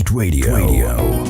98 Radio.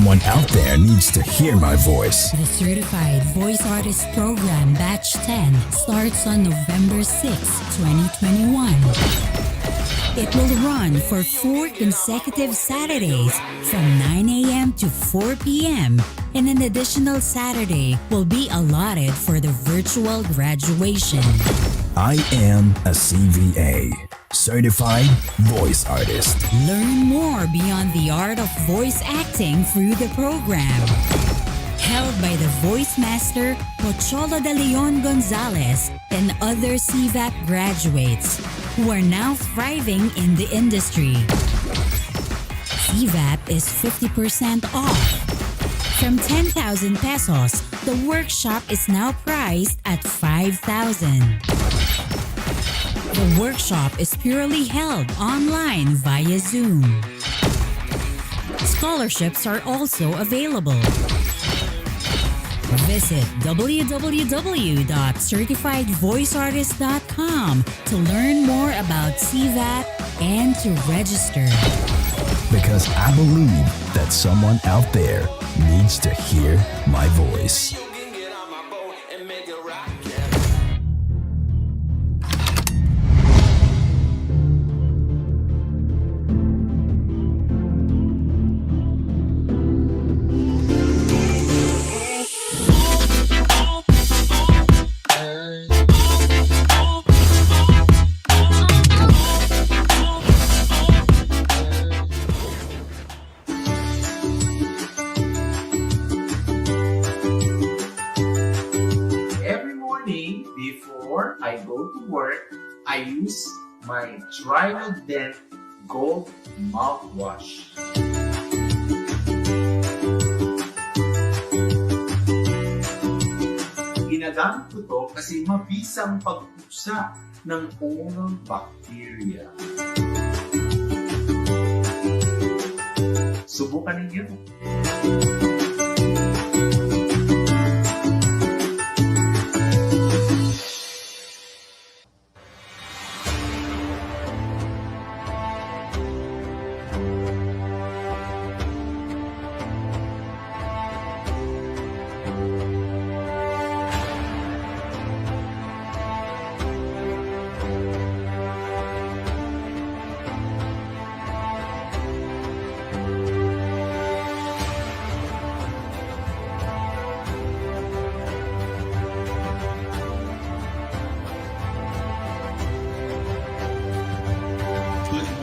Someone out there needs to hear my voice. The Certified Voice Artist Program Batch 10 starts on November 6, 2021. It will run for 4 consecutive Saturdays from 9 a.m. to 4 p.m. and an additional Saturday will be allotted for the virtual graduation. I am a CVA, Certified Voice Artist. Learn more beyond the art of voice acting through the program. Held by the voice master Pocholo de Leon Gonzales and other CVAP graduates who are now thriving in the industry. CVAP is 50% off. From 10,000 pesos, the workshop is now priced at 5,000. The workshop is purely held online via Zoom. Scholarships are also available. Visit www.certifiedvoiceartist.com to learn more about CVAP and to register. Because I believe that someone out there needs to hear my voice. Before I go to work, I use my Trilodent Gold mouthwash. Ginagamit ko to kasi mabisang pagpusa ng unang bacteria. Subukan ninyo.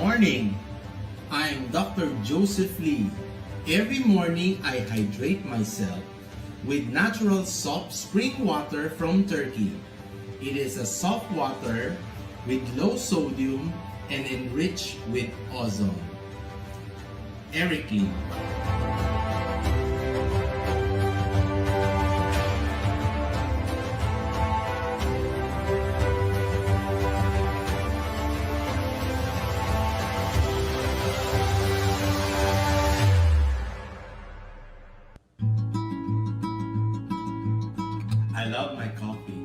Morning. I'm Dr. Joseph Lee. Every morning I hydrate myself with natural soft spring water from Turkey. It is a soft water with low sodium and enriched with ozone. Erikli. I love my coffee.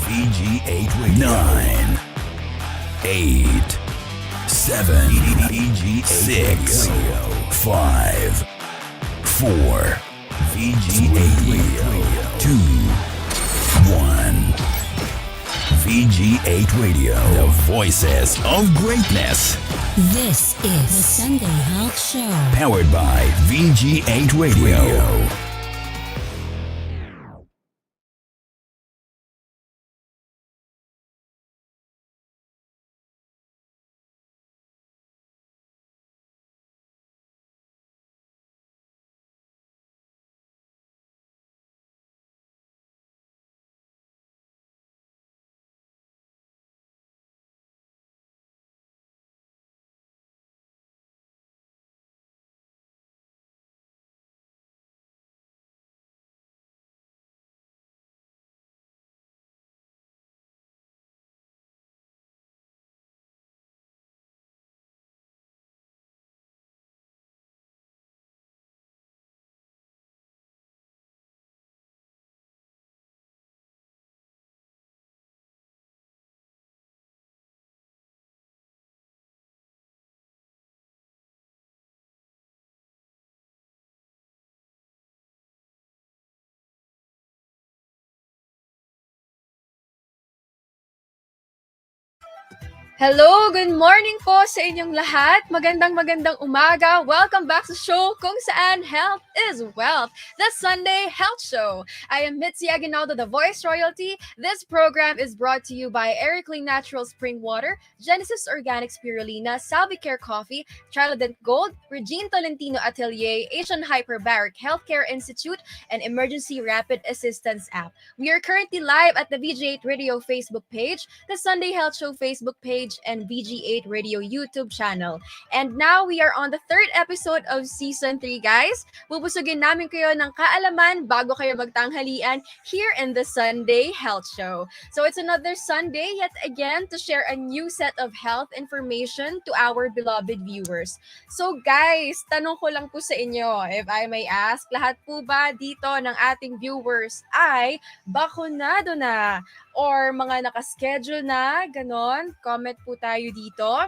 VG8 Radio. 9, 8, 7, VG8 6, 5, 4, VG8 Radio. 2, 1. VG8 Radio. The voices of greatness. This is the Sunday Health Show. Powered by VG8 Radio. Hello, good morning po sa inyong lahat. Magandang umaga. Welcome back sa show kung saan health is wealth, the Sunday Health Show. I am Mitzi Aguinaldo, the Voice Royalty. This program is brought to you by Erikli Natural Spring Water, Genesis Organic Spirulina, Salvicare Coffee, Trilodent Gold, Regine Tolentino Atelier, Asian Hyperbaric Healthcare Institute, and Emergency Rapid Assistance App. We are currently live at the VG8 Radio Facebook page, the Sunday Health Show Facebook page, and VG8 Radio YouTube channel. And now we are on the third episode of Season 3, guys. Bubusugin namin kayo ng kaalaman bago kayo magtanghalian here in the Sunday Health Show. So it's another Sunday yet again to share a new set of health information to our beloved viewers. So guys, tanong ko lang po sa inyo, if I may ask, lahat po ba dito ng ating viewers ay bakunado na? Or mga nakaschedule na, ganon, comment po tayo dito.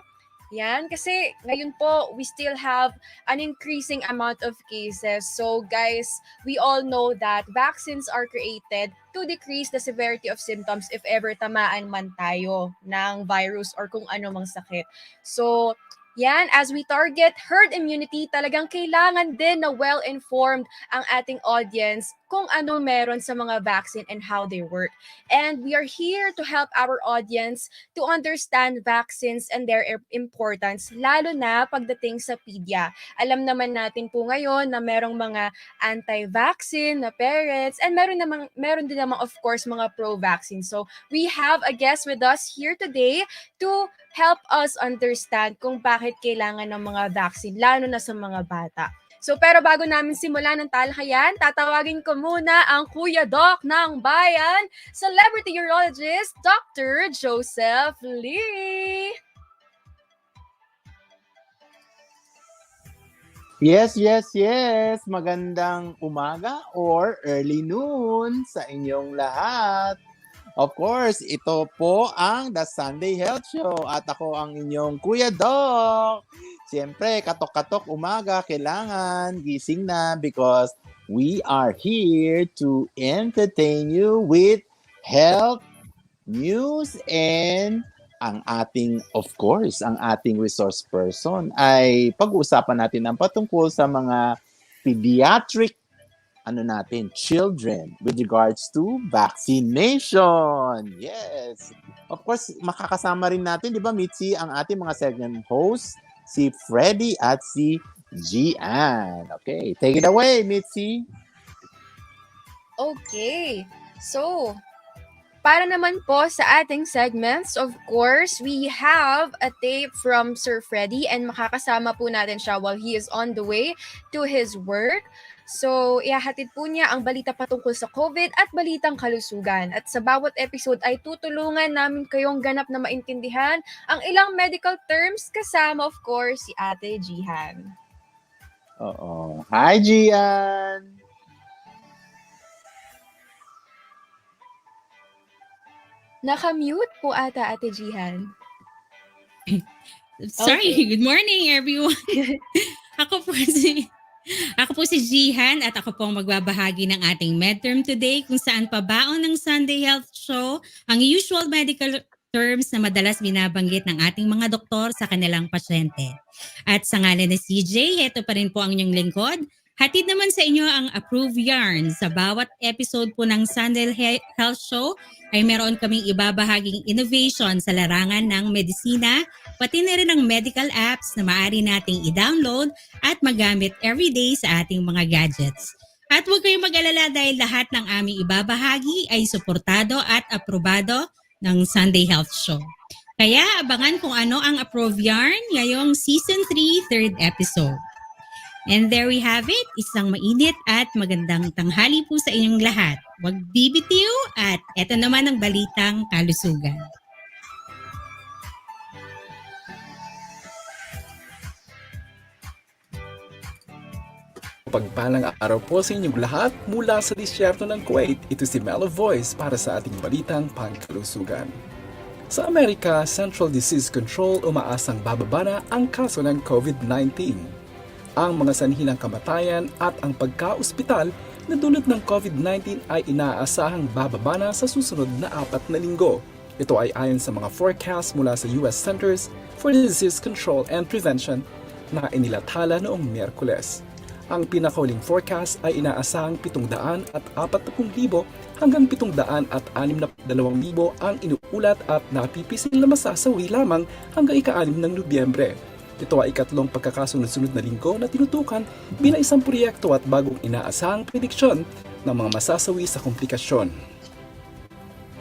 Yan, kasi ngayon po, we still have an increasing amount of cases. So guys, we all know that vaccines are created to decrease the severity of symptoms if ever tamaan man tayo ng virus or kung ano mang sakit. So, yan, as we target herd immunity, talagang kailangan din na well-informed ang ating audience kung ano meron sa mga vaccine and how they work. And we are here to help our audience to understand vaccines and their importance, lalo na pagdating sa pedia. Alam naman natin po ngayon na merong mga anti-vaccine na parents and meron din naman of course mga pro-vaccine. So we have a guest with us here today to help us understand kung bakit kailangan ng mga vaccine, lalo na sa mga bata. So pero bago namin simulan ng talakayan, tatawagin ko muna ang Kuya Doc ng Bayan, Celebrity Urologist, Dr. Joseph Lee. Yes. Magandang umaga or early noon sa inyong lahat. Of course, ito po ang The Sunday Health Show at ako ang inyong Kuya Doc. Siyempre, katok-katok umaga, kailangan gising na because we are here to entertain you with health news and ang ating resource person ay pag-uusapan natin ang patungkol sa mga pediatric children with regards to vaccination. Yes. Of course, makakasama rin natin, di ba, Mitzi, ang ating mga segment host, si Freddy at si Gian. Okay, take it away, Mitzi. Okay, so para naman po sa ating segments, of course, we have a tape from Sir Freddy and makakasama po natin siya while he is on the way to his work. So, ihahatid po niya ang balita patungkol sa COVID at balitang kalusugan. At sa bawat episode ay tutulungan namin kayong ganap na maintindihan ang ilang medical terms kasama, of course, si Ate Jihan. Oo. Hi, Gian! Naka-mute po ata, Ate Jihan. Sorry, Okay. Good morning everyone. Ako po si Jihan at ako po ang magbabahagi ng ating midterm today kung saan pabaon ng Sunday Health Show ang usual medical terms na madalas binabanggit ng ating mga doktor sa kanilang pasyente. At sa ngalan ni CJ, ito pa rin po ang inyong lingkod. Hatid naman sa inyo ang approved yarn. Sa bawat episode po ng Sunday Health Show ay meron kaming ibabahaging innovation sa larangan ng medisina, pati na rin ang medical apps na maaari nating i-download at magamit everyday sa ating mga gadgets. At huwag kayong mag-alala dahil lahat ng aming ibabahagi ay suportado at aprobado ng Sunday Health Show. Kaya abangan kung ano ang approved yarn ngayong Season 3, 3rd episode. And there we have it, isang mainit at magandang tanghali po sa inyong lahat. Huwag bibitiw at eto naman ang balitang kalusugan. Pagpalang araw po sa inyong lahat mula sa disyerto ng Kuwait. Ito si Mellow Voice para sa ating balitang pangkalusugan. Sa Amerika, Central Disease Control umaasang bababa na ang kaso ng COVID-19. Ang mga sanhi ng kamatayan at ang pagka-ospital na dulot ng COVID-19 ay inaasahang bababa na sa susunod na 4 na linggo. Ito ay ayon sa mga forecast mula sa US Centers for Disease Control and Prevention na inilathala noong Miyerkules. Ang pinakauling forecast ay inaasahang 740,000 hanggang 762,000 ang inuulat at napipisil na masasawi lamang hanggang ika-6 ng Nobyembre. Ito ay ikatlong pagkakasunod-sunod na linggo na tinutukan bilang isang proyekto at bagong inaasahang prediksyon ng mga masasawi sa komplikasyon.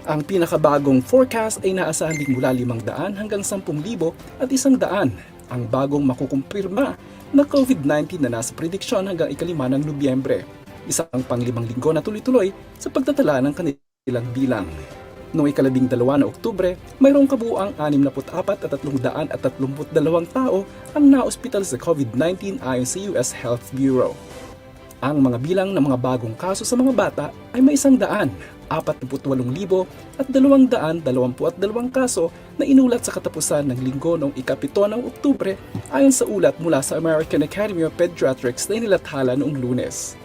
Ang pinakabagong forecast ay inaasahan ding mula 500 hanggang 10,000 at 100 ang bagong makukumpirma na COVID-19 na nasa prediksyon hanggang ika-5 ng Nobyembre, isang pang-5 linggo na tuloy-tuloy sa pagtatala ng kanilang bilang. Noong ika-12 na Oktubre, mayroong kabuuang 64,332 tao ang naospital sa COVID-19 ayon sa US Health Bureau. Ang mga bilang ng mga bagong kaso sa mga bata ay may 148,222 kaso na inulat sa katapusan ng linggo noong ika-7 ng Oktubre ayon sa ulat mula sa American Academy of Pediatrics na inilathala noong Lunes.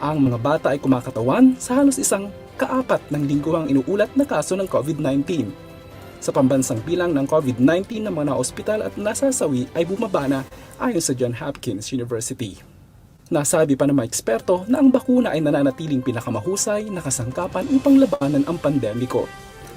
Ang mga bata ay kumakatawan sa halos isang ka-4 ng linggo ang inuulat na kaso ng COVID-19. Sa pambansang bilang ng COVID-19 ng mga ospital at nasasawi ay bumaba na ayon sa Johns Hopkins University. Nasabi pa ng mga eksperto na ang bakuna ay nananatiling pinakamahusay na kasangkapan upang labanan ang pandemiko.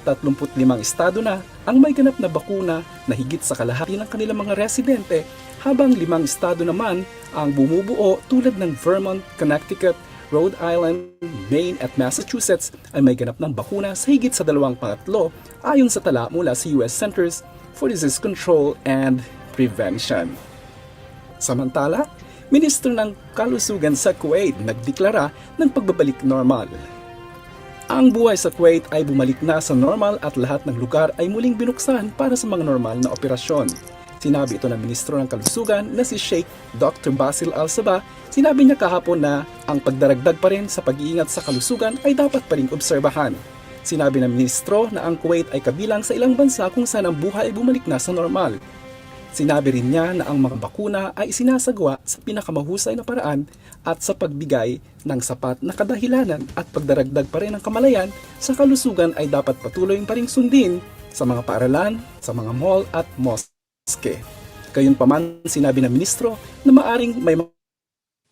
35 estado na ang may ganap na bakuna na higit sa kalahati ng kanilang mga residente, habang 5 estado naman ang bumubuo tulad ng Vermont, Connecticut, Rhode Island, Maine at Massachusetts ay may ganap ng bakuna sa higit sa 2/3 ayon sa tala mula sa US Centers for Disease Control and Prevention. Samantala, Ministro ng Kalusugan sa Kuwait nagdeklara ng pagbabalik normal. Ang buhay sa Kuwait ay bumalik na sa normal at lahat ng lugar ay muling binuksan para sa mga normal na operasyon. Sinabi ito ng Ministro ng Kalusugan na si Sheikh Dr. Basil Al-Sabah. Sinabi niya kahapon na ang pagdaragdag pa rin sa pag-iingat sa kalusugan ay dapat pa rin obserbahan. Sinabi ng Ministro na ang Kuwait ay kabilang sa ilang bansa kung saan ang buhay ay bumalik na sa normal. Sinabi rin niya na ang mga bakuna ay isinasagawa sa pinakamahusay na paraan at sa pagbigay ng sapat na kadahilanan at pagdaragdag pa rin ng kamalayan sa kalusugan ay dapat patuloy pa rin sundin sa mga paaralan, sa mga mall at mosque. Gayunpaman, sinabi ng ministro na maaring may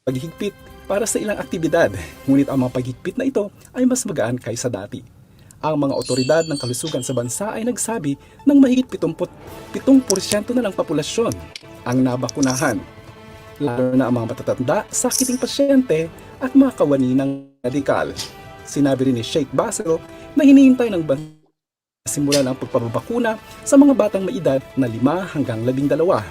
paghigpit para sa ilang aktibidad, ngunit ang mga paghigpit na ito ay mas magaan kaysa dati. Ang mga otoridad ng kalusugan sa bansa ay nagsabi ng mahigit 7% na ng populasyon ang nabakunahan, lalo na ang mga matatanda, sakiting pasyente at mga kawani ng medikal. Sinabi rin ni Sheikh Basil na hinihintay ng bansa simulan ang pagpapabakuna sa mga batang may edad na 5 hanggang 12.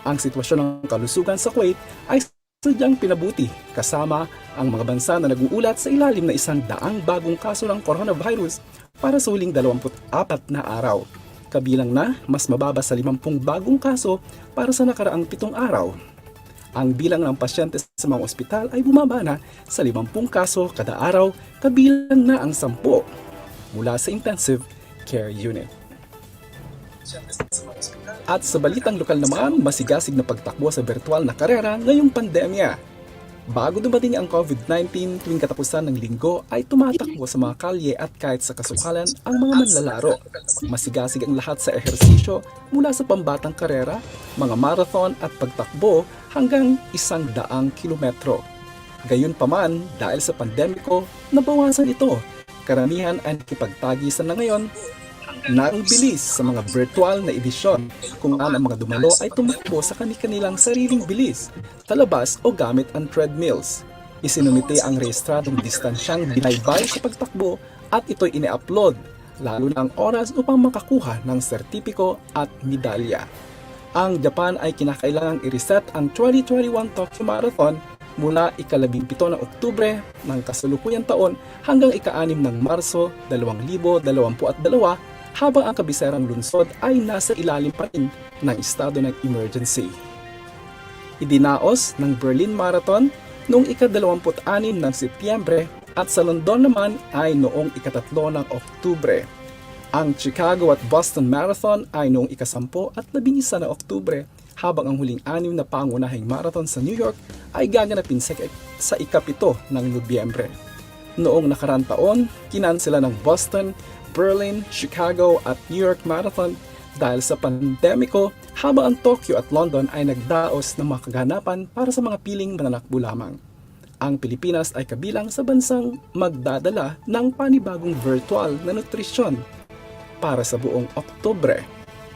Ang sitwasyon ng kalusugan sa Kuwait ay sadyang pinabuti kasama ang mga bansa na nag-uulat sa ilalim na 100 bagong kaso ng coronavirus para sa huling 24 na araw. Kabilang na mas mababa sa 50 bagong kaso para sa nakaraang 7 araw. Ang bilang ng pasyente sa mga ospital ay bumaba na sa 50 kaso kada araw, kabilang na ang 10 mula sa intensive care unit. At sa balitang lokal naman, masigasig na pagtakbo sa virtual na karera ngayong pandemya. Bago dumating ang COVID-19, tuwing katapusan ng linggo ay tumatakbo sa mga kalye at kahit sa kasukalan ang mga manlalaro. Masigasig ang lahat sa ehersisyo mula sa pambatang karera, mga marathon at pagtakbo hanggang 100 kilometro. Gayunpaman, dahil sa pandemiko, nabawasan ito. Karamihan ay nakipagtagisan na ngayon ng bilis sa mga virtual na edisyon kung ang mga dumalo ay tumakbo sa kanilang sariling bilis, talabas o gamit ang treadmills. Isinumite ang rehistradong distansyang binaybay sa pagtakbo at ito'y ine-upload, lalo na ang oras upang makakuha ng sertipiko at medalya. Ang Japan ay kinakailangang i-reset ang 2021 Tokyo Marathon mula ika-17 ng Oktubre ng kasalukuyang taon hanggang ika-6 ng Marso 2022 habang ang kabiserang lungsod ay nasa ilalim pa rin ng estado ng emergency. Idinaos ng Berlin Marathon noong ika-26 ng Setyembre at sa London naman ay noong ika-3 ng Oktubre. Ang Chicago at Boston Marathon ay noong ika-10 at 11 ng Oktubre habang ang huling 6 na pangunahing marathon sa New York ay gaganapin sa ika-7 ng Nobyembre. Noong nakarang taon, kinansela ng Boston, Berlin, Chicago at New York Marathon dahil sa pandemiko habang ang Tokyo at London ay nagdaos ng mga kaganapan para sa mga piling mananakbo lamang. Ang Pilipinas ay kabilang sa bansang magdadala ng panibagong virtual na nutrisyon para sa buong Oktubre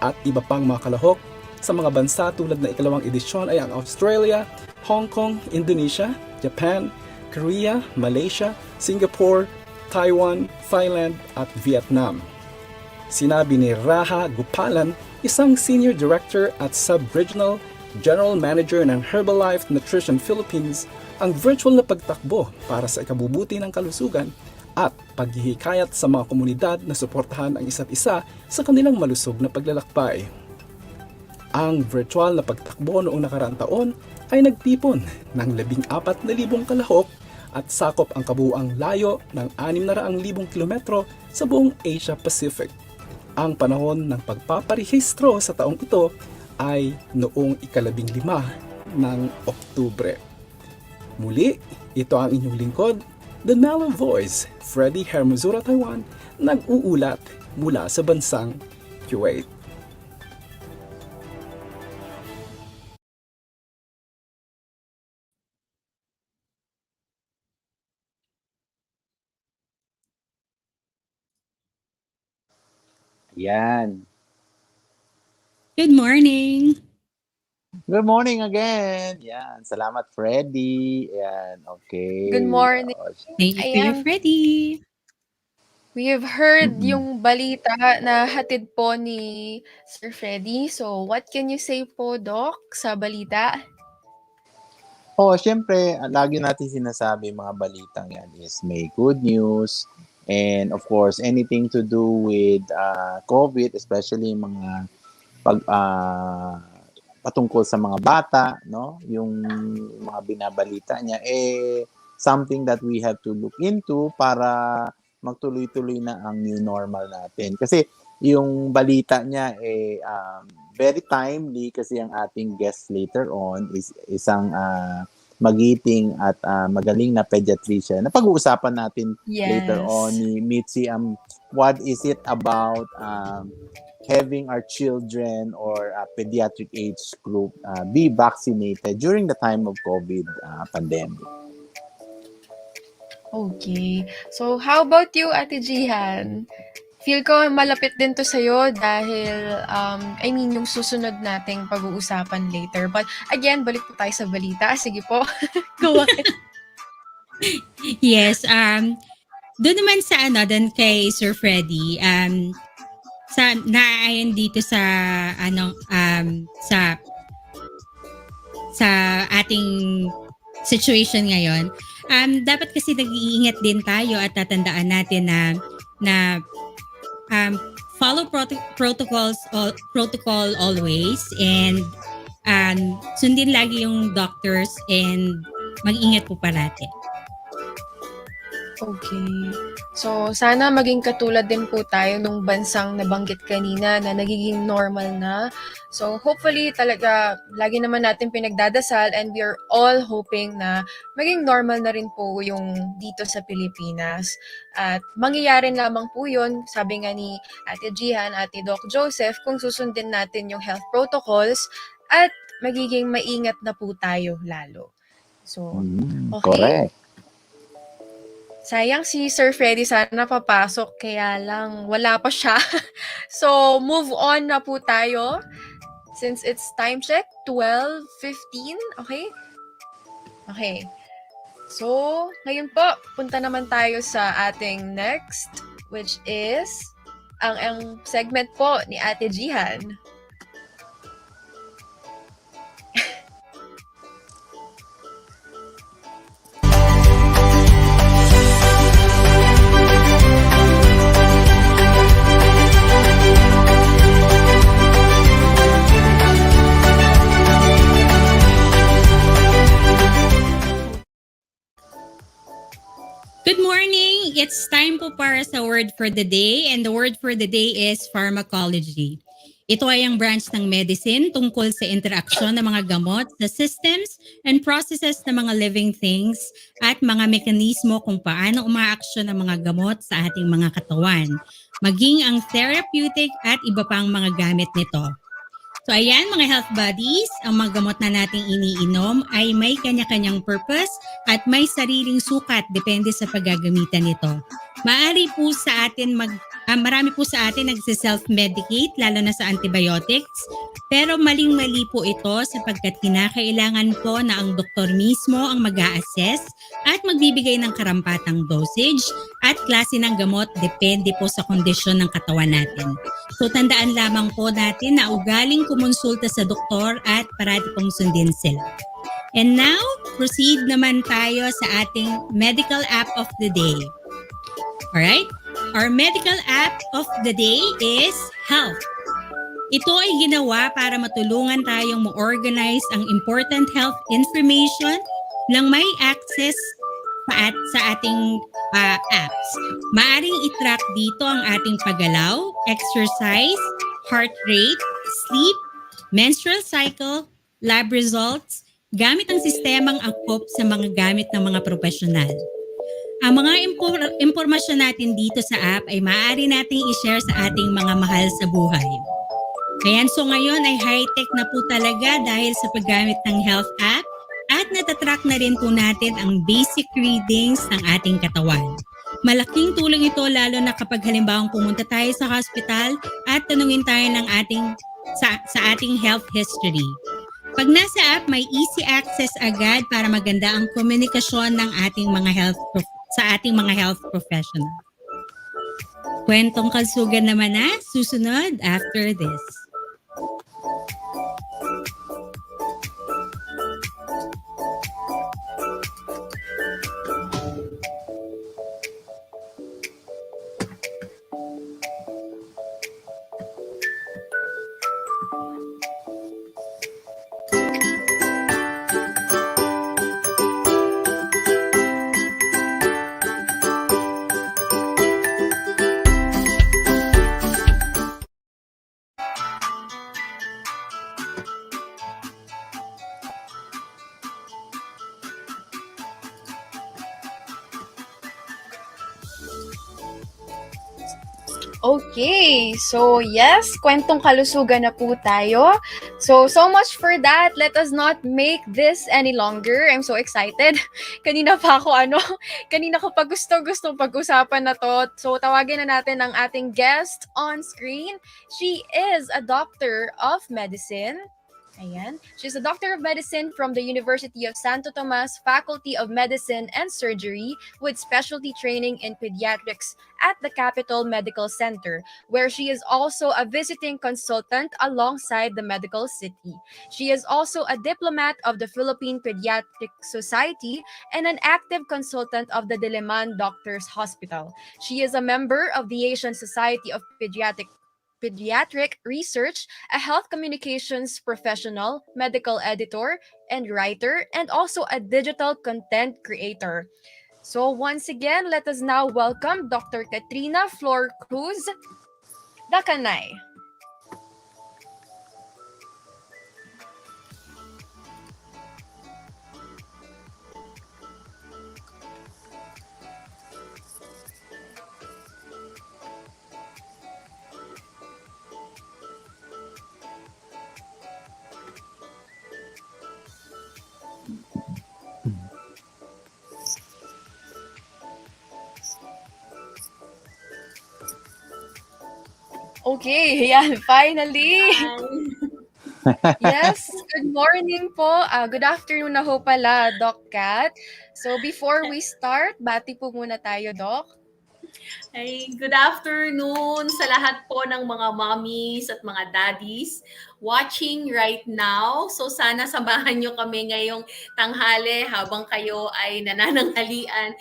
at iba pang mga kalahok sa mga bansa tulad ng ikalawang edisyon ay ang Australia, Hong Kong, Indonesia, Japan, Korea, Malaysia, Singapore, Taiwan, Thailand at Vietnam. Sinabi ni Raha Gupalan, isang Senior Director at Sub-Regional General Manager ng Herbalife Nutrition Philippines, ang virtual na pagtakbo para sa ikabubuti ng kalusugan at paghihikayat sa mga komunidad na suportahan ang isa't isa sa kanilang malusog na paglalakbay. Ang virtual na pagtakbo noong nakaraang taon ay nagtipon ng 14,000 kalahok at sakop ang kabuuang layo ng 600,000 kilometro sa buong Asia Pacific. Ang panahon ng pagpaparehistro sa taong ito ay noong ika-15 ng Oktubre. Muli, ito ang inyong lingkod, The Mellow Voice, Freddy Hermosura, Taiwan, nag-uulat mula sa bansang Kuwait. Yan. Good morning! Good morning again. Yan. Salamat, Freddy. Yan. Okay. Good morning. Thank you, Kuya Ayan. Freddy. We have heard Mm-mm. yung balita na hatid po ni Sir Freddy. So, what can you say po, Doc, sa balita? Syempre, lagi natin sinasabi mga balitang yan is may good news. And of course, anything to do with COVID, especially mga patungkol sa mga bata, no? Yung mga binabalita niya, something that we have to look into para magtuloy-tuloy na ang new normal natin. Kasi yung balita niya, very timely kasi ang ating guest later on is isang magiting at magaling na pediatrician. Napag-uusapan natin later on ni Mitzi, what is it about having our children or pediatric age group be vaccinated during the time of COVID pandemic. Okay. So, how about you, Ate Jihan? Feel ko malapit din to sa'yo dahil, yung susunod nating pag-uusapan later. But again, balik po tayo sa balita. Sige po. Go ahead. Yes, doon naman sa doon kay Sir Freddy, sa naayon dito sa sa ating situation ngayon, dapat kasi nag-iingat din tayo at tatandaan natin na follow protocol always, and sundin lagi yung doctors and mag-ingat po parati. Okay. So, sana maging katulad din po tayo nung bansang nabanggit kanina na nagiging normal na. So, hopefully talaga lagi naman natin pinagdadasal and we are all hoping na maging normal na rin po yung dito sa Pilipinas. At mangyayari lamang po yun, sabi nga ni Ate Jihan, Ate Doc Joseph, kung susundin natin yung health protocols at magiging maingat na po tayo lalo. So, okay. Correct. Sayang si Sir Freddy sana papasok kaya lang wala pa siya. So, move on na po tayo. Since it's time check, 12:15, okay? Okay. So, ngayon po, punta naman tayo sa ating next, which is ang segment po ni Ate Jihan. Good morning! It's time po para sa word for the day, and the word for the day is pharmacology. Ito ay ang branch ng medicine tungkol sa interaksyon ng mga gamot sa systems and processes ng mga living things at mga mekanismo kung paano umaaksyon ang mga gamot sa ating mga katawan, maging ang therapeutic at iba pang mga gamit nito. So ayan mga health buddies, ang mga gamot na nating iniinom ay may kanya-kanyang purpose at may sariling sukat depende sa paggagamitan nito. Marami po sa atin nagse-self-medicate lalo na sa antibiotics, pero maling-mali po ito sapagkat kinakailangan po na ang doktor mismo ang mag-a-assess at magbibigay ng karampatang dosage at klase ng gamot depende po sa kondisyon ng katawan natin. So tandaan lamang po natin na ugaling kumonsulta sa doktor at parati pong sundin sila. And now, proceed naman tayo sa ating medical app of the day. Alright? Our medical app of the day is Health. Ito ay ginawa para matulungan tayong ma-organize ang important health information nang may access sa ating apps. Maaring i-track dito ang ating paggalaw, exercise, heart rate, sleep, menstrual cycle, lab results, gamit ang sistemang angkop sa mga gamit ng mga profesional. Ang mga impormasyon natin dito sa app ay maaari nating i-share sa ating mga mahal sa buhay. Ayan, so ngayon ay high-tech na po talaga dahil sa paggamit ng health app at natatrack na rin po natin ang basic readings ng ating katawan. Malaking tulong ito lalo na kapag halimbawang pumunta tayo sa hospital at tanungin tayo ng sa ating health history. Pag nasa app, may easy access agad para maganda ang komunikasyon ng ating mga sa ating mga health professional. Kwentong kalsugan naman na susunod after this. Okay, so yes, kwentong kalusugan na po tayo. So much for that. Let us not make this any longer. I'm so excited. Kanina pa gustong pag-usapan na to. So tawagin na natin ang ating guest on screen. She is a doctor of medicine. Ayan. She's a doctor of medicine from the University of Santo Tomas Faculty of Medicine and Surgery with specialty training in pediatrics at the Capital Medical Center, where she is also a visiting consultant alongside the medical city. She is also a diplomat of the Philippine Pediatric Society and an active consultant of the Diliman Doctors Hospital. She is a member of the Asian Society of Pediatric Research, a health communications professional, medical editor, and writer, and also a digital content creator. So once again, let us now welcome Dr. Katrina Florcruz-Dacanay. Okay, yan, finally. Yes, good morning po. Good afternoon na ho pala, Doc Kat. So before we start, bati po muna tayo, Doc. Ay, good afternoon sa lahat po ng mga mommies at mga daddies watching right now. So sana samahan nyo kami ngayong tanghali habang kayo ay nanananghalian.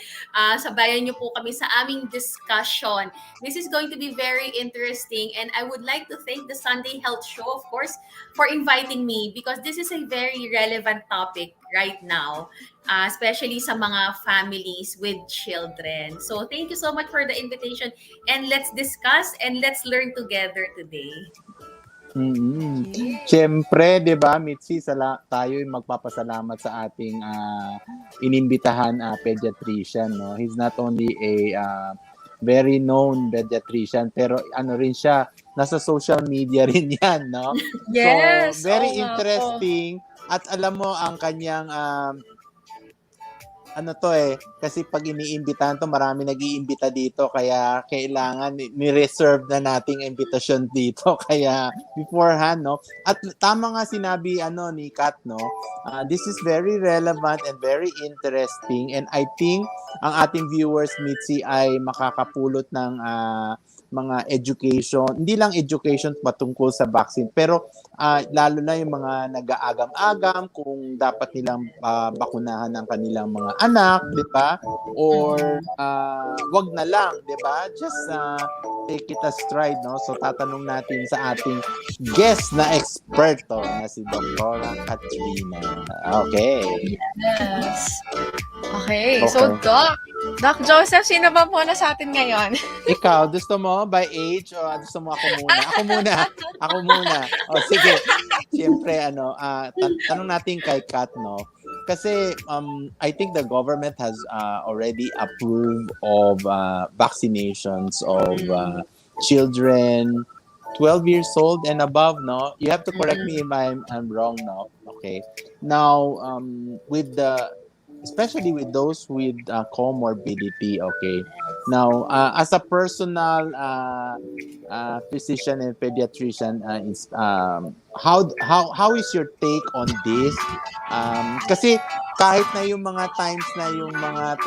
Sabayan nyo po kami sa aming discussion. This is going to be very interesting and I would like to thank the Sunday Health Show, of course, for inviting me because this is a very relevant topic right now. Especially sa mga families with children. So thank you so much for the invitation and let's discuss and let's learn together today. Siyempre, 'di ba, Mitzi, tayo magpapasalamat sa ating inimbitahan pediatrician, no. He's not only a very known pediatrician pero ano rin siya, nasa social media rin 'yan, no. Yes. So, very interesting at alam mo ang kanyang kasi pag iniimbitahan to, marami nag-iimbita dito kaya kailangan ni-reserve na nating invitation dito kaya beforehand, no. At tama nga sinabi ni Kat, no. This is very relevant and very interesting and I think ang ating viewers, Mitzi, ay makakapulot ng mga education, hindi lang education patungkol sa vaccine, pero lalo na yung mga nag-aagam-agam kung dapat nilang bakunahan ang kanilang mga anak, di ba? Or wag na lang, di ba? Just take it as stride, no? So tatanong natin sa ating guest na eksperto na si Dr. Katrina. Okay. Yes. Okay. So Doc Joseph, sino ba po na sa atin ngayon? Ikaw, gusto mo by age o gusto mo ako muna? Ako muna. O sige. Siyempre, tanong natin kay Kat, no? Kasi I think the government has already approved of vaccinations of children 12 years old and above, no? You have to correct me if I'm wrong, no? Okay. Now, especially with those with comorbidity, okay? Now, as a personal physician and pediatrician, how is your take on this? Kasi kahit na yung mga times na yung mga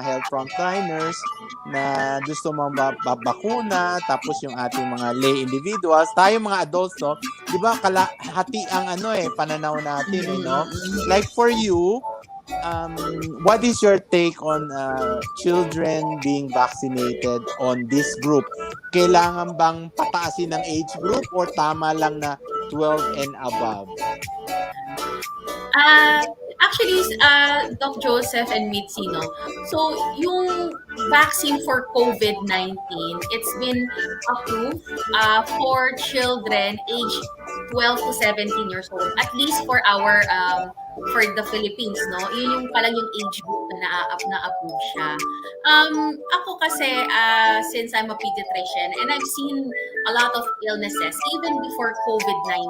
health frontliners na gusto bakuna, tapos yung ating mga lay individuals, tayo mga adults, no? Di ba, kalahati ang pananaw natin, no? Like for you, what is your take on children being vaccinated on this group? Kailangan bang pataasin ng age group or tama lang na 12 and above? Actually, Doc Joseph and Mitzi, no? So, yung vaccine for COVID-19, it's been approved for children aged 12 to 17 years old, at least for for the Philippines, no? Yun yung palang yung age group na na-approve siya. Ako kasi, since I'm a pediatrician and I've seen a lot of illnesses, even before COVID-19,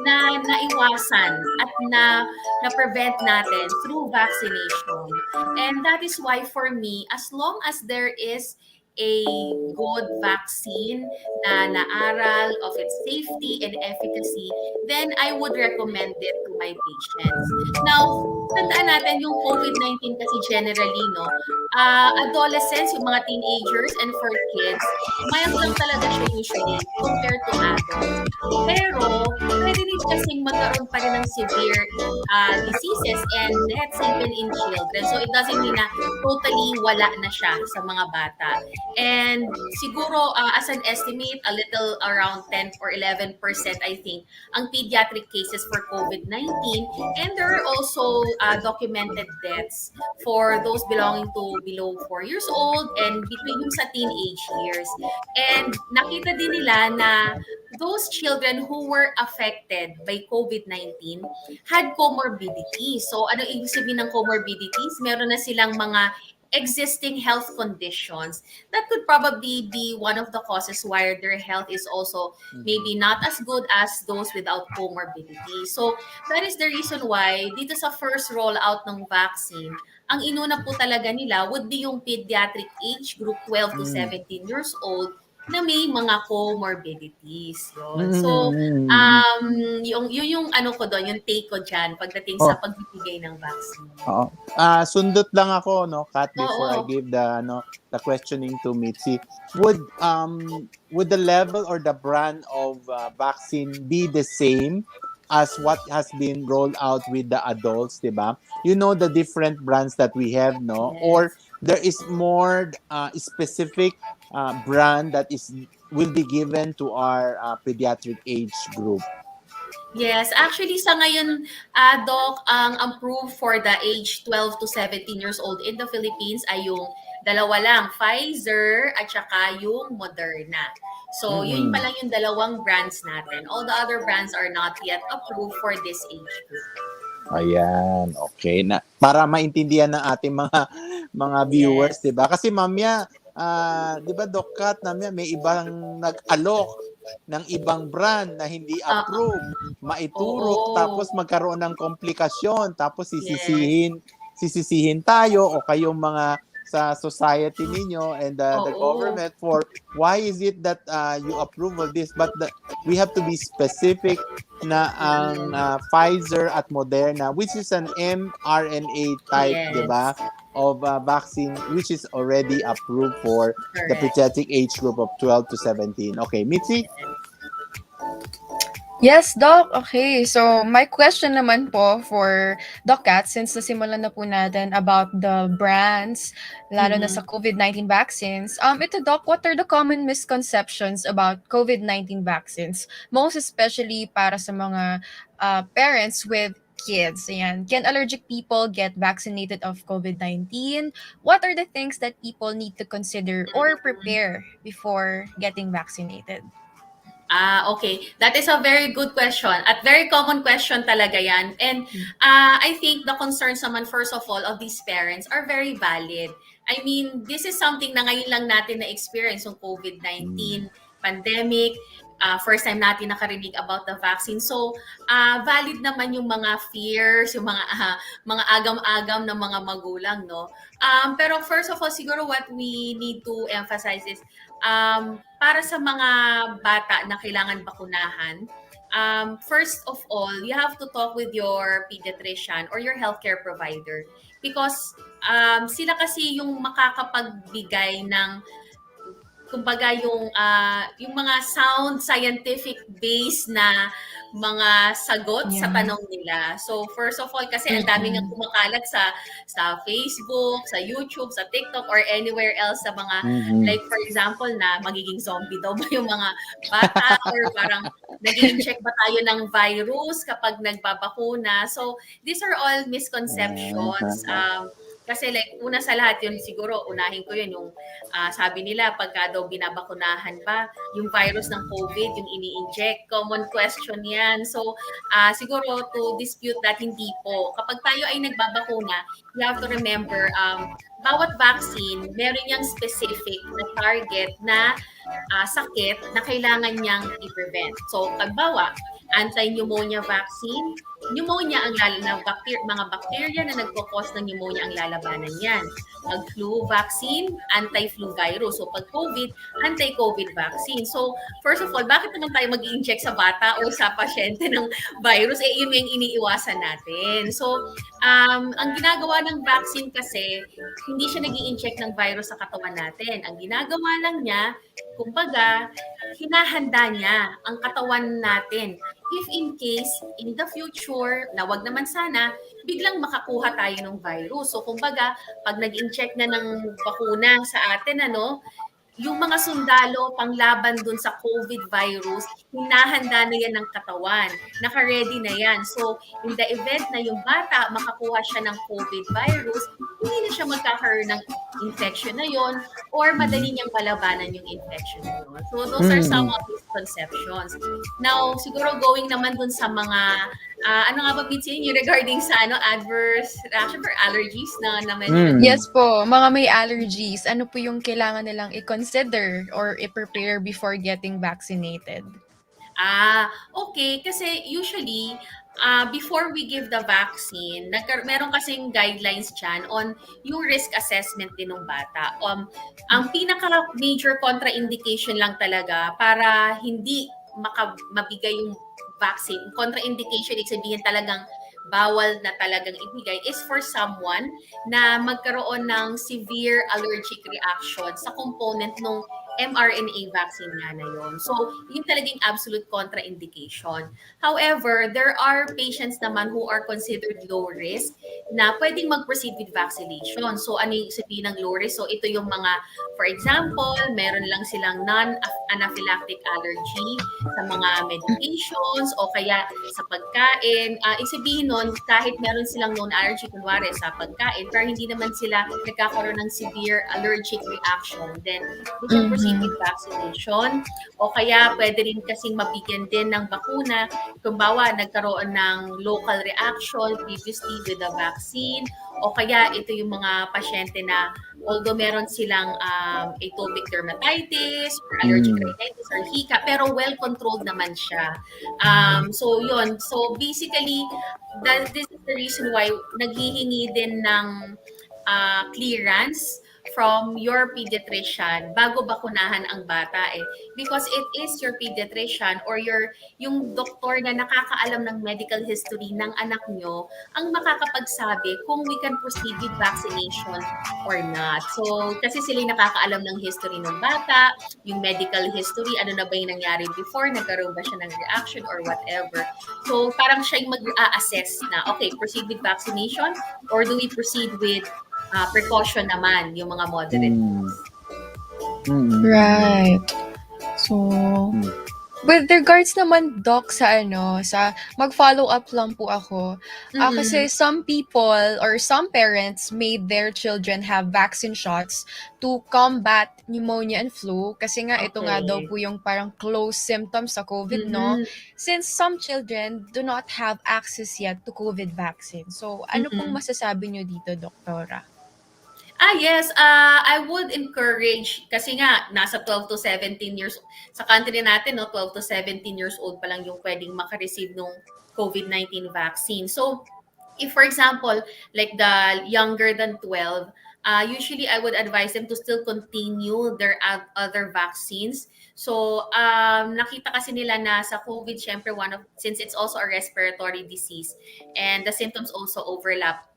na naiwasan at na-prevent natin through vaccination. And that is why for me, as long as there is a good vaccine na naaral of its safety and efficacy, then I would recommend it to my patients. Now, tandaan natin yung COVID-19 kasi generally, no, adolescents, yung mga teenagers and for kids, mild lang talaga siya usually compared to adults. Pero, pwede rin kasing magkaroon pa rin ng severe diseases and deaths even in children. So, it doesn't mean na totally wala na siya sa mga bata. And siguro, as an estimate, a little around 10 or 11%, I think, ang pediatric cases for COVID-19. And there are also documented deaths for those belonging to below 4 years old and between yung sa teenage years. And nakita din nila na those children who were affected by COVID-19 had comorbidities. So ano ibig sabihin ng comorbidities? Meron na silang mga existing health conditions that could probably be one of the causes why their health is also maybe not as good as those without comorbidity. So that is the reason why dito sa first rollout ng vaccine, ang inuna po talaga nila would be yung pediatric age group 12 to 17 years old na may mga comorbidities. Yun. So, yung ano ko doon, yung take ko dyan pagdating sa pagbibigay ng vaccine. Oo. Sundot lang ako, no, Kat, before I Oo. give the questioning to Mitzi. Would the level or the brand of vaccine be the same as what has been rolled out with the adults, diba? You know the different brands that we have, no? Yes. Or there is more specific brand that will be given to our pediatric age group. Yes, actually sa ngayon, Doc, ang approved for the age 12 to 17 years old in the Philippines ay yung dalawa lang, Pfizer at saka yung Moderna. So, yun pa lang yung dalawang brands natin. All the other brands are not yet approved for this age group. Ayan, okay. Para maintindihan ng ating mga viewers, Yes. 'di ba? Kasi mamaya, 'di ba, Doc Kat, may ibang nag-alok ng ibang brand na hindi approved, maituro, Oo. tapos magkaroon ng komplikasyon, tapos Yes. sisisihin tayo o kayong mga sa society ninyo and the Oo. government for why is it that you approve of this, but we have to be specific na ang Pfizer at Moderna, which is an mRNA type, Yes. 'di ba, of vaccine which is already approved for the Correct. pediatric age group of 12 to 17. Okay, Mitzi? Yes, Doc. Okay, so my question naman po for Doc Kat, since nasimulan na po natin about the brands, lalo na sa COVID-19 vaccines. Ito, Doc, what are the common misconceptions about COVID-19 vaccines? Most especially para sa mga parents with kids. Ayan. Can allergic people get vaccinated of COVID-19? What are the things that people need to consider or prepare before getting vaccinated? Okay. That is a very good question. At very common question talaga yan. And I think the concerns naman, first of all, of these parents are very valid. I mean, this is something na ngayon lang natin na-experience yung COVID-19 pandemic. First time natin nakarinig about the vaccine. So, valid naman yung mga fears, yung mga agam-agam ng mga magulang, no? Pero first of all, siguro what we need to emphasize is, para sa mga bata na kailangan bakunahan, first of all, you have to talk with your pediatrician or your healthcare provider because sila kasi yung makakapagbigay ng kumbaga yung mga sound scientific base na mga sagot sa tanong nila. So first of all, kasi ang daming ang kumakalat sa Facebook, sa YouTube, sa TikTok, or anywhere else sa mga, like for example, na magiging zombie daw ba yung mga bata or parang nag-i-inject ba tayo ng virus kapag nagbabakuna. So these are all misconceptions. Kasi like una sa lahat yun, siguro unahin ko yun yung sabi nila pagka daw binabakunahan ba yung virus ng COVID, yung ini-inject, common question yan. So siguro to dispute that, hindi po. Kapag tayo ay nagbabakuna, you have to remember bawat vaccine, meron niyang specific na target na sakit na kailangan niyang i-prevent. So pagbawa, anti-pneumonia vaccine, pneumonia ang mga bacteria na nagpo-cause ng pneumonia ang lalabanan yan. Pag flu vaccine, anti-flu virus. So pag COVID, anti-COVID vaccine. So first of all, bakit naman tayo mag-i-inject sa bata o sa pasyente ng virus? Yun yung iniiwasan natin. So ang ginagawa ng vaccine kasi, hindi siya nag-i-inject ng virus sa katawan natin. Ang ginagawa lang niya, kumbaga, hinahanda niya ang katawan natin if in case, in the future, na wag naman sana, biglang makakuha tayo ng virus. So, kumbaga, pag nag-inject na ng bakuna sa atin, yung mga sundalo panglaban dun sa COVID virus, hinahanda na yan ng katawan. Naka-ready na yan. So, in the event na yung bata makakuha siya ng COVID virus, hindi na siya magkakaroon ng infection na yon or madali niyang malabanan yung infection na yun. So, those are some of misconceptions. Now, siguro going naman dun sa mga ano nga ba Mitzi, yung regarding sa adverse reaction or allergies na mention? Yes po, mga may allergies, ano po yung kailangan nilang i-consider or i-prepare before getting vaccinated? Okay. Kasi usually, before we give the vaccine, meron kasing guidelines dyan on yung risk assessment din ng bata. Ang pinaka-major contraindication lang talaga para hindi mabigay yung vaccine, contraindication, ibig sabihin talagang bawal na talagang ibigay is for someone na magkaroon ng severe allergic reaction sa component ng mRNA vaccine nga na yun. So, yun talagang absolute contraindication. However, there are patients naman who are considered low risk na pwedeng mag-proceed with vaccination. So, ano yung sabihin ng low risk? So, ito yung mga, for example, meron lang silang non-anaphylactic allergy sa mga medications o kaya sa pagkain. Sabihin nun, kahit meron silang known allergy, kunwari sa pagkain, pero hindi naman sila nagkakaroon ng severe allergic reaction, then they can proceed with vaccination. O kaya pwede rin kasing mabigyan din ng bakuna kung bawa nagkaroon ng local reaction previously with the vaccine. O kaya ito yung mga pasyente na although meron silang atopic dermatitis or allergic rhinitis or hika, pero well-controlled naman siya. So yun. So basically, this is the reason why naghihingi din ng clearance from your pediatrician bago bakunahan ang bata because it is your pediatrician or yung doktor na nakakaalam ng medical history ng anak nyo ang makakapagsabi kung we can proceed with vaccination or not. So kasi sila yung nakakaalam ng history ng bata, yung medical history, ano na ba yung nangyari before, nagkaroon ba siya ng reaction or whatever. So parang siya yung mag-assess na okay, proceed with vaccination or do we proceed with precaution naman, yung mga moderate. Right. So, with regards naman, Doc, sa mag-follow up lang po ako. Kasi some people or some parents made their children have vaccine shots to combat pneumonia and flu. Kasi nga, ito nga daw po yung parang close symptoms sa COVID, no? Since some children do not have access yet to COVID vaccine. So, ano pong masasabi nyo dito, Doktora? Yes. I would encourage, kasi nga, nasa 12 to 17 years, sa country natin, 12 to 17 years old pa lang yung pwedeng makareceive ng COVID-19 vaccine. So, if for example, like the younger than 12, usually I would advise them to still continue their other vaccines. So, nakita kasi nila na sa COVID, syempre since it's also a respiratory disease and the symptoms also overlap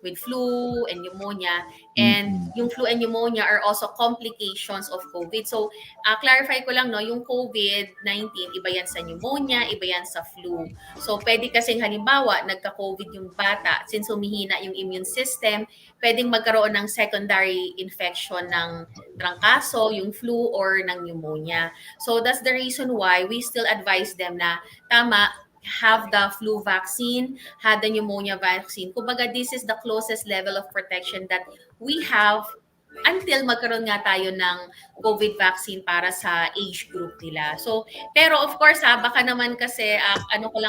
with flu and pneumonia. And yung flu and pneumonia are also complications of COVID. So, clarify ko lang, yung COVID-19, iba yan sa pneumonia, iba yan sa flu. So, pwede kasing halimbawa, nagka-COVID yung bata, since humihina yung immune system, pwedeng magkaroon ng secondary infection ng trangkaso, yung flu, or ng pneumonia. So, that's the reason why we still advise them na, tama, have the flu vaccine, had the pneumonia vaccine. Kumbaga, this is the closest level of protection that we have until magkaroon nga tayo ng COVID vaccine para sa age group nila. So, pero of course baka naman kasi,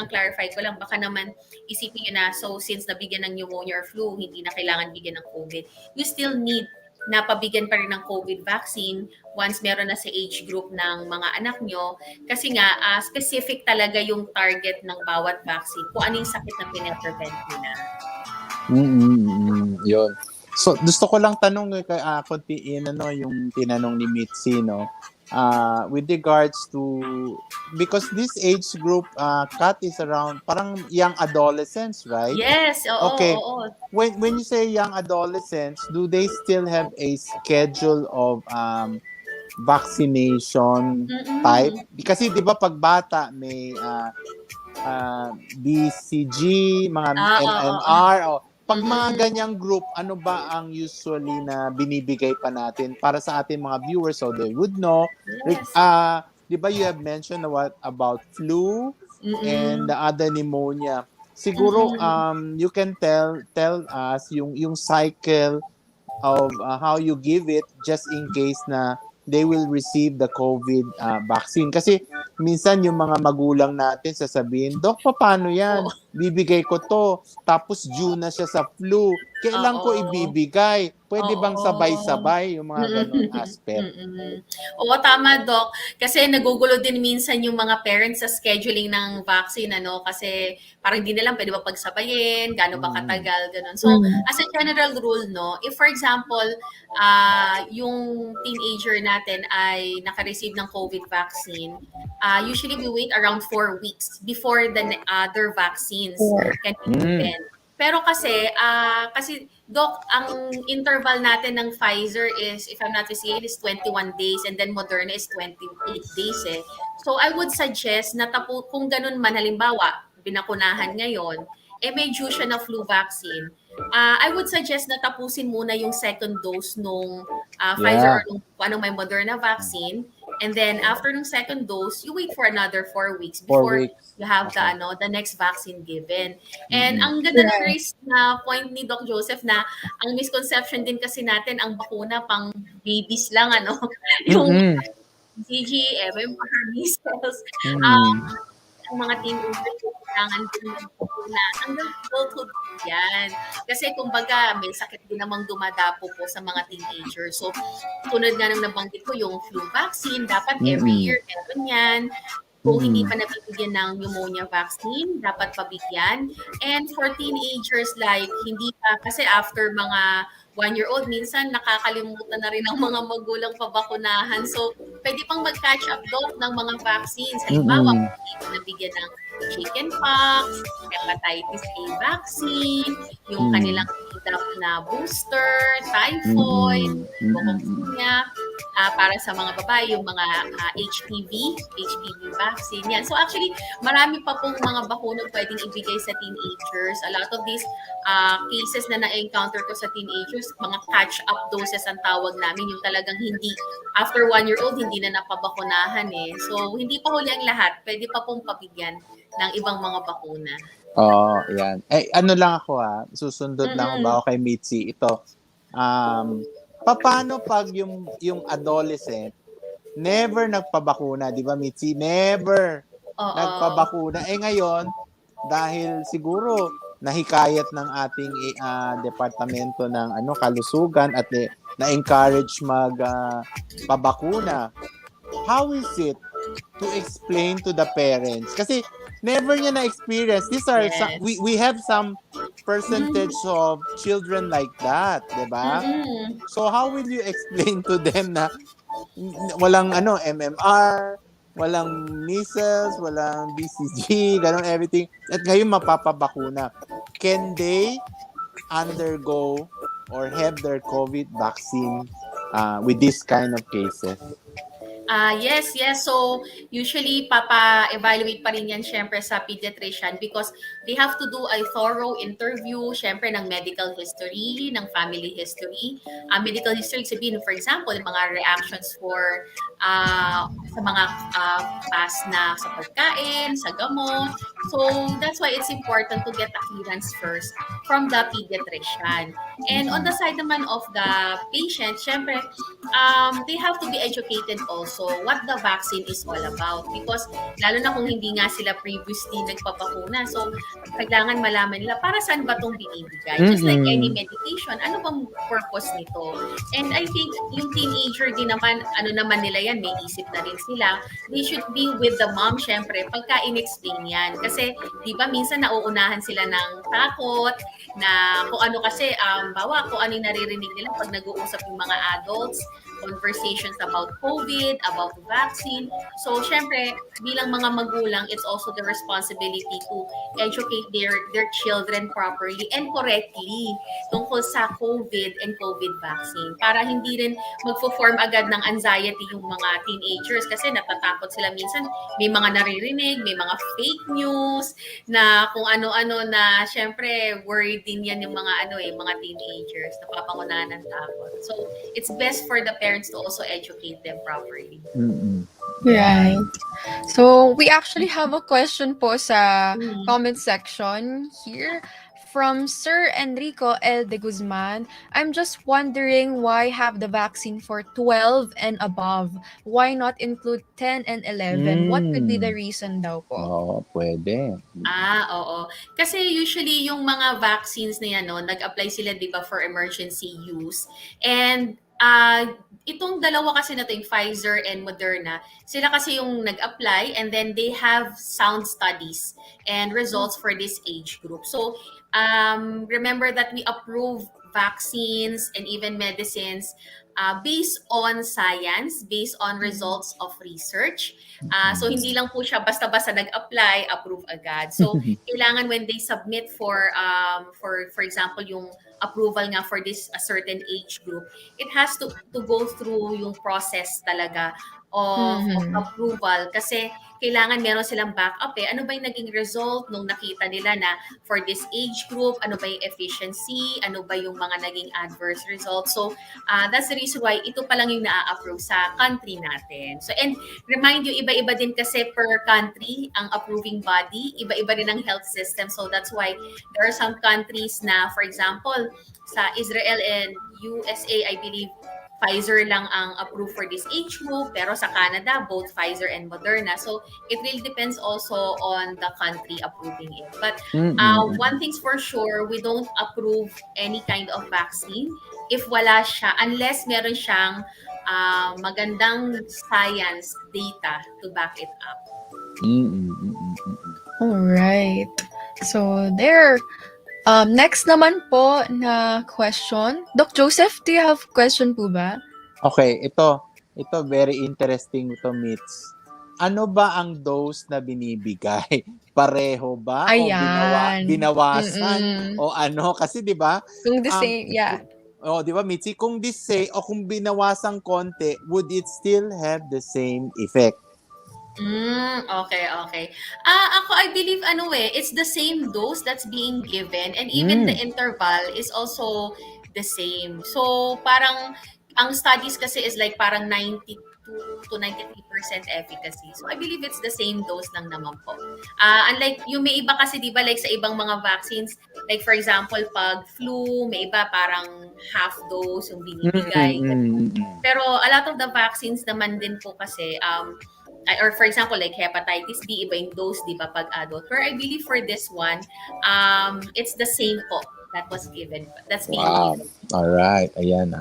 clarify ko lang, baka naman isipin nyo na, so since nabigyan ng pneumonia or flu, hindi na kailangan bigyan ng COVID. You still need na pabigyan pa rin ng COVID vaccine once meron na sa age group ng mga anak nyo. Kasi nga, specific talaga yung target ng bawat vaccine, kung ano yung sakit na pinaprevent nila. Yun. So, gusto ko lang tanong yung tinanong ni Mitzi, no? With regards to, because this age group, Kat, is around parang young adolescents, right? Yes, oo. Okay. Oo. When you say young adolescents, do they still have a schedule of vaccination type? Kasi di ba pag bata may BCG, mga MMR, Pag mga ganyang group, ano ba ang usually na binibigay pa natin para sa ating mga viewers so they would know? Yes. Di ba you have mentioned what about flu and Mm-mm. the other pneumonia? Siguro you can tell us yung cycle of how you give it just in case na they will receive the COVID vaccine. Kasi minsan yung mga magulang natin sasabihin, Dok, paano yan? Oo. Bibigay ko to. Tapos due na siya sa flu. Kailan ko Oo. ibibigay? Pwede bang Oo. sabay-sabay yung mga ganon aspect? Oo, tama, Doc. Kasi nagugulo din minsan yung mga parents sa scheduling ng vaccine, ano? Kasi parang hindi nila pwede ba pagsabayin, gaano ba katagal, ganun. So, as a general rule, no, if for example, yung teenager natin ay naka-receive ng COVID vaccine, usually we wait around 4 weeks before the other vaccines can be given. Pero kasi Doc, ang interval natin ng Pfizer is, if I'm not mistaken, is 21 days and then Moderna is 28 days eh. So I would suggest na kung ganun man, halimbawa, binakunahan ngayon, may due siya na flu vaccine. I would suggest na tapusin muna yung second dose nung Pfizer or nung may Moderna vaccine. And then after ng second dose, you wait for another 4 weeks before you have the next vaccine given. And ang ganda ng raise na point ni Doc Joseph na ang misconception din kasi natin ang bakuna pang babies lang, ano? Yung CG, MMR, measles, ang mga teenagers kailangan din ng bakuna hanggang adulthood yan. Kasi kumbaga may sakit din namang dumadapo po sa mga teenagers. So tulad nga ng nabanggit ko, yung flu vaccine, dapat every year meron yan. Kung hindi pa nabibigyan ng pneumonia vaccine, dapat pabigyan. And for teenagers, like, hindi pa, kasi after mga 1-year-old, minsan nakakalimutan na rin ng mga magulang pabakunahan. So, pwede pang mag-catch up doon ng mga vaccines. Halimbawa, hindi pa nabigyan ng chickenpox, hepatitis A vaccine, yung kanilang na booster, typhoid, pneumonia, para sa mga babae, yung mga HPV vaccine. Yan. So actually, marami pa pong mga bakuna pwedeng ibigay sa teenagers. A lot of these cases na na-encounter ko sa teenagers, mga catch-up doses ang tawag namin, yung talagang hindi, after 1-year-old, hindi na napabakunahan eh. So, hindi pa huli ang lahat. Pwede pa pong pabigyan ng ibang mga bakuna. Yan. Ano lang ako susundot lang ba ako kay Mitzi. Ito, paano pag yung adolescent never nagpabakuna, di ba Mitzi? Never nagpabakuna. Ngayon, dahil siguro nahikayat ng ating departamento ng kalusugan at na-encourage pabakuna. How is it to explain to the parents? Kasi never niya na-experience. These are we have some percentage of children like that, 'di ba? So how will you explain to them na walang MMR, walang measles, walang BCG, ganun everything, at ngayon mapapabakuna? Can they undergo or have their COVID vaccine with this kind of cases? Yes. So, usually, papa-evaluate pa rin yan syempre sa pediatrician because they have to do a thorough interview, syempre, ng medical history, ng family history. Medical history, sabihin, for example, mga reactions sa mga past na sa pagkain, sa gamot. So, that's why it's important to get a clearance first from the pediatrician. And on the side naman of the patient, syempre, they have to be educated also what the vaccine is all about because lalo na kung hindi nga sila previously nagpapakuna. So, kailangan malaman nila para saan ba itong binibigay. Just like any medication, ano bang purpose nito? And I think yung teenager din naman, ano naman nila yan, may isip na rin sila. They should be with the mom, syempre, pagka in-explain yan. Kasi, di ba, minsan nauunahan sila ng takot na kung ano kasi, kung ano yung naririnig nila pag nag-uusap yung mga adults, conversations about COVID, about vaccine. So, syempre, bilang mga magulang, it's also the responsibility to educate their children properly and correctly tungkol sa COVID and COVID vaccine para hindi rin magfo-form agad ng anxiety yung mga teenagers kasi natatakot sila minsan may mga naririnig, may mga fake news na kung ano-ano na syempre worried din yan yung mga teenagers napapangunahan ng takot. So it's best for the parents to also educate them properly. Mm-mm. Right. So, we actually have a question po sa Mm. comment section here from Sir Enrico L. de Guzman. I'm just wondering why have the vaccine for 12 and above? Why not include 10 and 11? What could be the reason daw po? Oo, pwede. Oo. Kasi usually yung mga vaccines na yan, no, nag-apply sila, di ba, for emergency use. And itong dalawa kasi na to, yung Pfizer and Moderna, sila kasi yung nag-apply and then they have sound studies and results for this age group. So, remember that we approve vaccines and even medicines based on science, based on results of research. So hindi lang po siya basta-basta nag-apply, approve agad. So kailangan when they submit for example yung approval nga for this a certain age group, it has to go through yung process talaga of approval kasi kailangan meron silang backup ano ba yung naging result nung nakita nila na for this age group, ano ba yung efficiency, ano ba yung mga naging adverse results. So that's the reason why ito pa lang yung na-approve sa country natin. So and remind you, iba-iba din kasi per country ang approving body, iba-iba rin ang health system. So that's why there are some countries na, for example, sa Israel and USA, I believe, Pfizer lang ang approved for this age group, pero sa Canada, both Pfizer and Moderna. So, it really depends also on the country approving it. But one thing's for sure, we don't approve any kind of vaccine if wala siya, unless meron siyang magandang science data to back it up. Alright. So, there. Next naman po na question. Doc Joseph, do you have question po ba? Okay, ito very interesting ito, Mitz. Ano ba ang dose na binibigay? Pareho ba Ayan. o binawasan o ano? Kasi 'di ba? Kung the same, yeah. Oh, 'di ba, Mitzi? Kung the same o kung binawasang konti, would it still have the same effect? Okay. Ako, I believe, it's the same dose that's being given and even the interval is also the same. So, parang, ang studies kasi is like parang 92 to 93% efficacy. So, I believe it's the same dose lang naman po. Unlike, yung may iba kasi, di ba, like sa ibang mga vaccines, like for example, pag flu, may iba parang half dose yung binibigay. Pero a lot of the vaccines naman din po kasi, or for example, like hepatitis B, iba yung dose, di ba, pag adult. Pero I believe for this one, it's the same po that was given. That's being given. Alright. Ayan,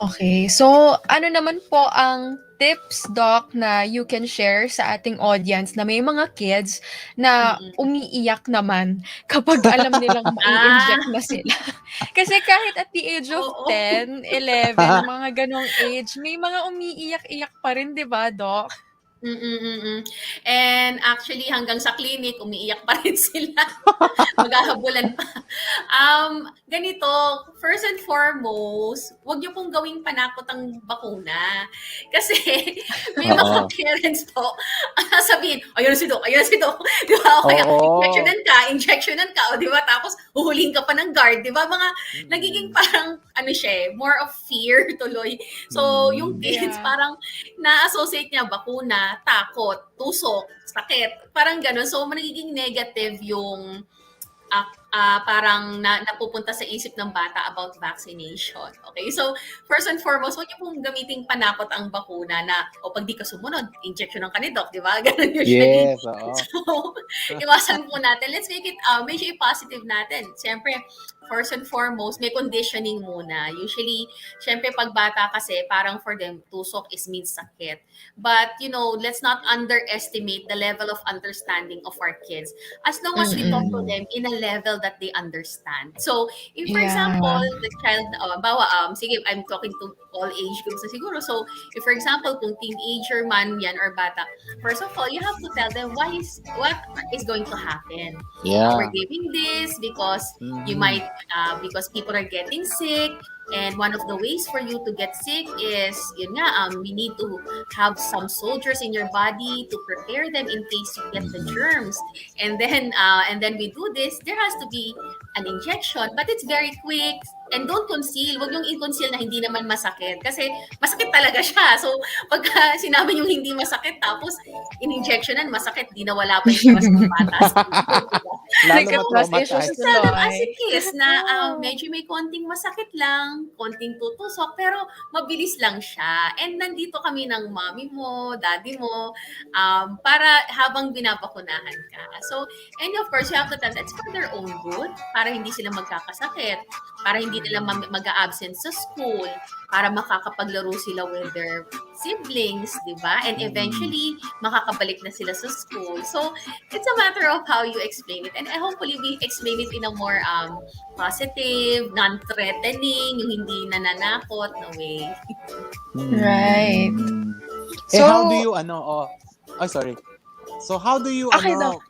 Okay. So, ano naman po ang tips, Doc, na you can share sa ating audience na may mga kids na umiiyak naman kapag alam nilang mai-inject na sila. Kasi kahit at the age of 10, 11, mga ganong age, may mga umiiyak-iyak pa rin, di ba, Doc? And actually, hanggang sa clinic, umiiyak pa rin sila. Maghahabulan pa. Ganito, first and foremost, huwag niyo pong gawing panakot ang bakuna. Kasi may mga parents po, sabihin, ayun si Doc. Di ba? O kaya, injectionan ka. O di ba? Tapos, huhuling ka pa ng guard. Di ba? Mga nagiging parang, more of fear tuloy. So, yung kids, parang na-associate niya bakuna, takot, tusok, sakit, parang gano'n. So, magiging negative yung parang napupunta sa isip ng bata about vaccination. Okay? So, first and foremost, huwag niyo pong gamiting panakot ang bakuna na, pag di ka sumunod, injectionan ka ni Doc, di ba? Ganun usually. Yes, oo. So, iwasan po natin. Let's make it, medyo positive natin. Siyempre, first and foremost, may conditioning muna. Usually, syempre pag bata kasi, parang for them, tusok is means sakit. But, let's not underestimate the level of understanding of our kids. As long as we talk to them in a level level that they understand. So, if for Yeah. example, the child, sige, I'm talking to all age groups na siguro. So, if for example, kung teenager man yan or bata, first of all, you have to tell them what is going to happen. We're Yeah. giving this because you Mhm. might, because people are getting sick. And one of the ways for you to get sick is, yun nga, we need to have some soldiers in your body to prepare them in case you get the germs. And then we do this. There has to be an injection, but it's very quick. And don't conceal. Huwag yung i-conceal na hindi naman masakit. Kasi masakit talaga siya. So, pagka sinabi yung hindi masakit, tapos in-injectionan, masakit, di nawala pa yung trust ng bata. Lalo Nagka-trust issues ma-traumatize. Tell them as tuloy. it is na medyo may konting masakit lang, konting tutusok, pero mabilis lang siya. And nandito kami ng mommy mo, daddy mo, para habang binabakunahan ka. So, and of course, you have to tell them it's for their own good, para hindi sila magkakasakit, para hindi nila mag-a-absent sa school, para makakapaglaro sila with their siblings, di ba? And eventually, makakabalik na sila sa school. So, it's a matter of how you explain it. And hopefully, we explain it in a more positive, non-threatening, yung hindi nananakot na way. Right. How So- do you, sorry. So, how do you, Okay, Doc.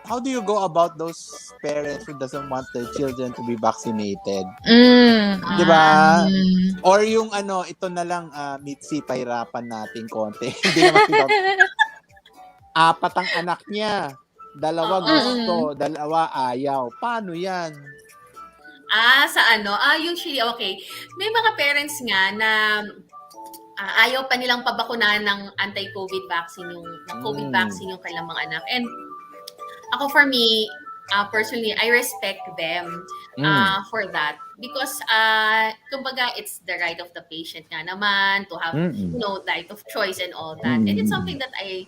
how do you go about those parents who doesn't want their children to be vaccinated? Di ba? Or yung ito na lang, Mitzi, pahirapan natin konti. Hindi naman apat ang anak niya. Dalawa gusto, dalawa ayaw. Paano yan? Usually, okay. May mga parents nga na ayaw pa nilang pabakunahan ng anti-COVID vaccine, yung COVID vaccine yung kailang mga anak. And ako, for me, personally, I respect them for that. Because, kumbaga, it's the right of the patient nga naman to have, right of choice and all that. And it's something that I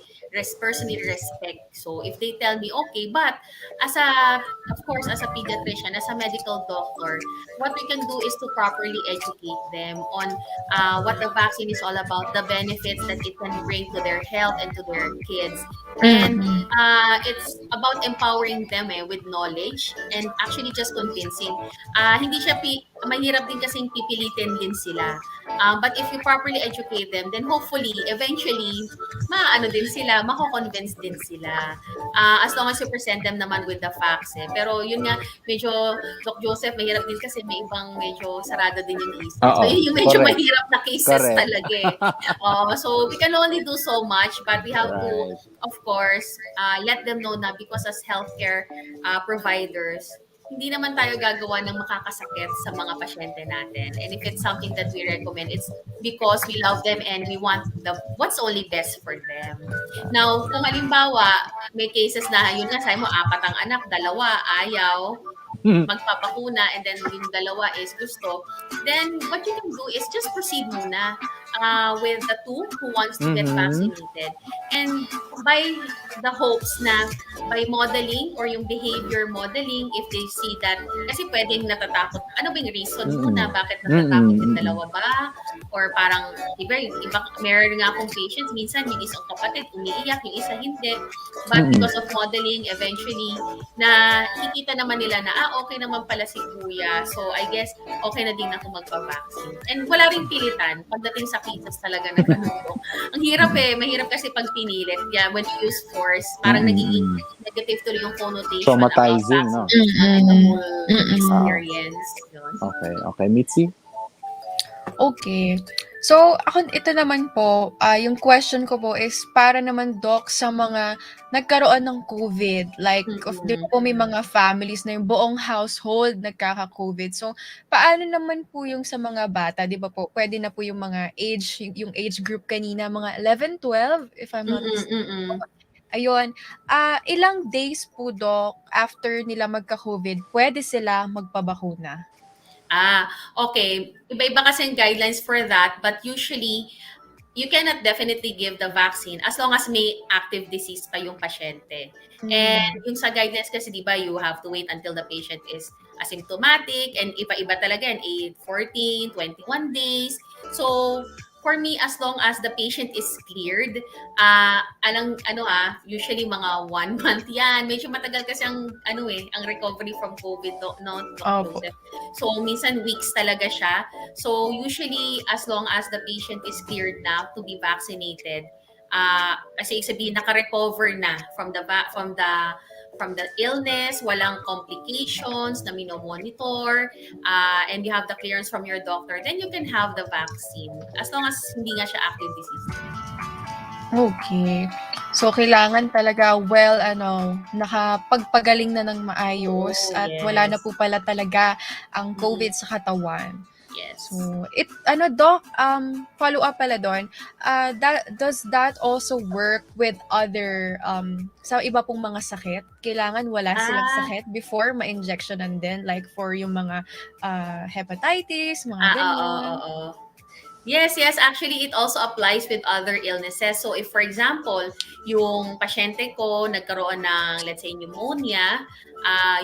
personally respect. So, if they tell me, okay, but of course, as a pediatrician, as a medical doctor, what we can do is to properly educate them on what the vaccine is all about, the benefits that it can bring to their health and to their kids. And it's about empowering them with knowledge and actually just convincing. Hindi siya mahirap din kasing pipilitin din sila. But if you properly educate them, then hopefully, eventually, din sila, mako-convince din sila. As long as you present them naman with the facts. Pero yun nga, medyo, Doc Joseph, mahirap din kasi may ibang medyo sarado din yung isip. So yun yung medyo correct. mahirap na cases talaga So we can only do so much, but we have to, of course, let them know na because as healthcare providers, hindi naman tayo gagawa ng makakasakit sa mga pasyente natin. And if it's something that we recommend, it's because we love them and we want what's only best for them. Now, kung halimbawa, may cases na, yun nga, sabi mo, 4 ang anak, 2 ayaw, magpapakuna, and then yung 2 is gusto, then what you can do is just proceed muna with the 2 who wants to get vaccinated. And by the hopes na by modeling or yung behavior modeling, if they see that, kasi pwedeng natatakot, ano ba yung reason muna, bakit natatakot yung 2 ba? Or parang, iba, meron nga akong patients, minsan yung isang kapatid umiiyak, yung isa hindi. But because of modeling, eventually, na kikita naman nila na, okay naman pala si kuya. So, I guess, okay na din ako magpa-vaccine. And wala rin pilitan pagdating sa cases talaga na ganito. Ang hirap mahirap kasi pag pinilit. Yeah, when you use force, parang nagiging negative tuloy yung connotation. Traumatizing, no? And the whole experience. Yun. Okay. Mitzi? Okay. So, ito naman po, yung question ko po is para naman, Doc, sa mga nagkaroon ng COVID. Like, di po may mga families na yung buong household nagkaka-COVID. So, paano naman po yung sa mga bata? Di ba po, pwede na po yung mga yung age group kanina, mga 11, 12, if I'm not mistaken. Ayun. Ilang days po, Doc, after nila magka-COVID, pwede sila magpabakuna? Okay. Iba-iba kasi yung guidelines for that, but usually, you cannot definitely give the vaccine as long as may active disease pa yung pasyente. And yung sa guidelines kasi, di ba, you have to wait until the patient is asymptomatic and iba-iba talaga yan, 8, 14, 21 days. So, for me, as long as the patient is cleared, usually mga 1 month yan. Medyo matagal kasi ang recovery from COVID, no, Doc Opo. Joseph. So minsan weeks talaga siya. So usually, as long as the patient is cleared na to be vaccinated, kasi sabihin naka-recover na from the illness, walang complications na minomonitor, and you have the clearance from your doctor, then you can have the vaccine as long as hindi nga siya active disease. Okay. So, kailangan talaga nakapagpagaling na ng maayos at wala na po pala talaga ang COVID sa katawan. Yes. So, Doc, follow up pala doon, does that also work with other, sa iba pong mga sakit? Kailangan wala silang sakit before ma-injectionan din, like for yung mga hepatitis, mga ganyan. Oo. Yes. Actually, it also applies with other illnesses. So, if for example, yung pasyente ko nagkaroon ng, let's say, pneumonia,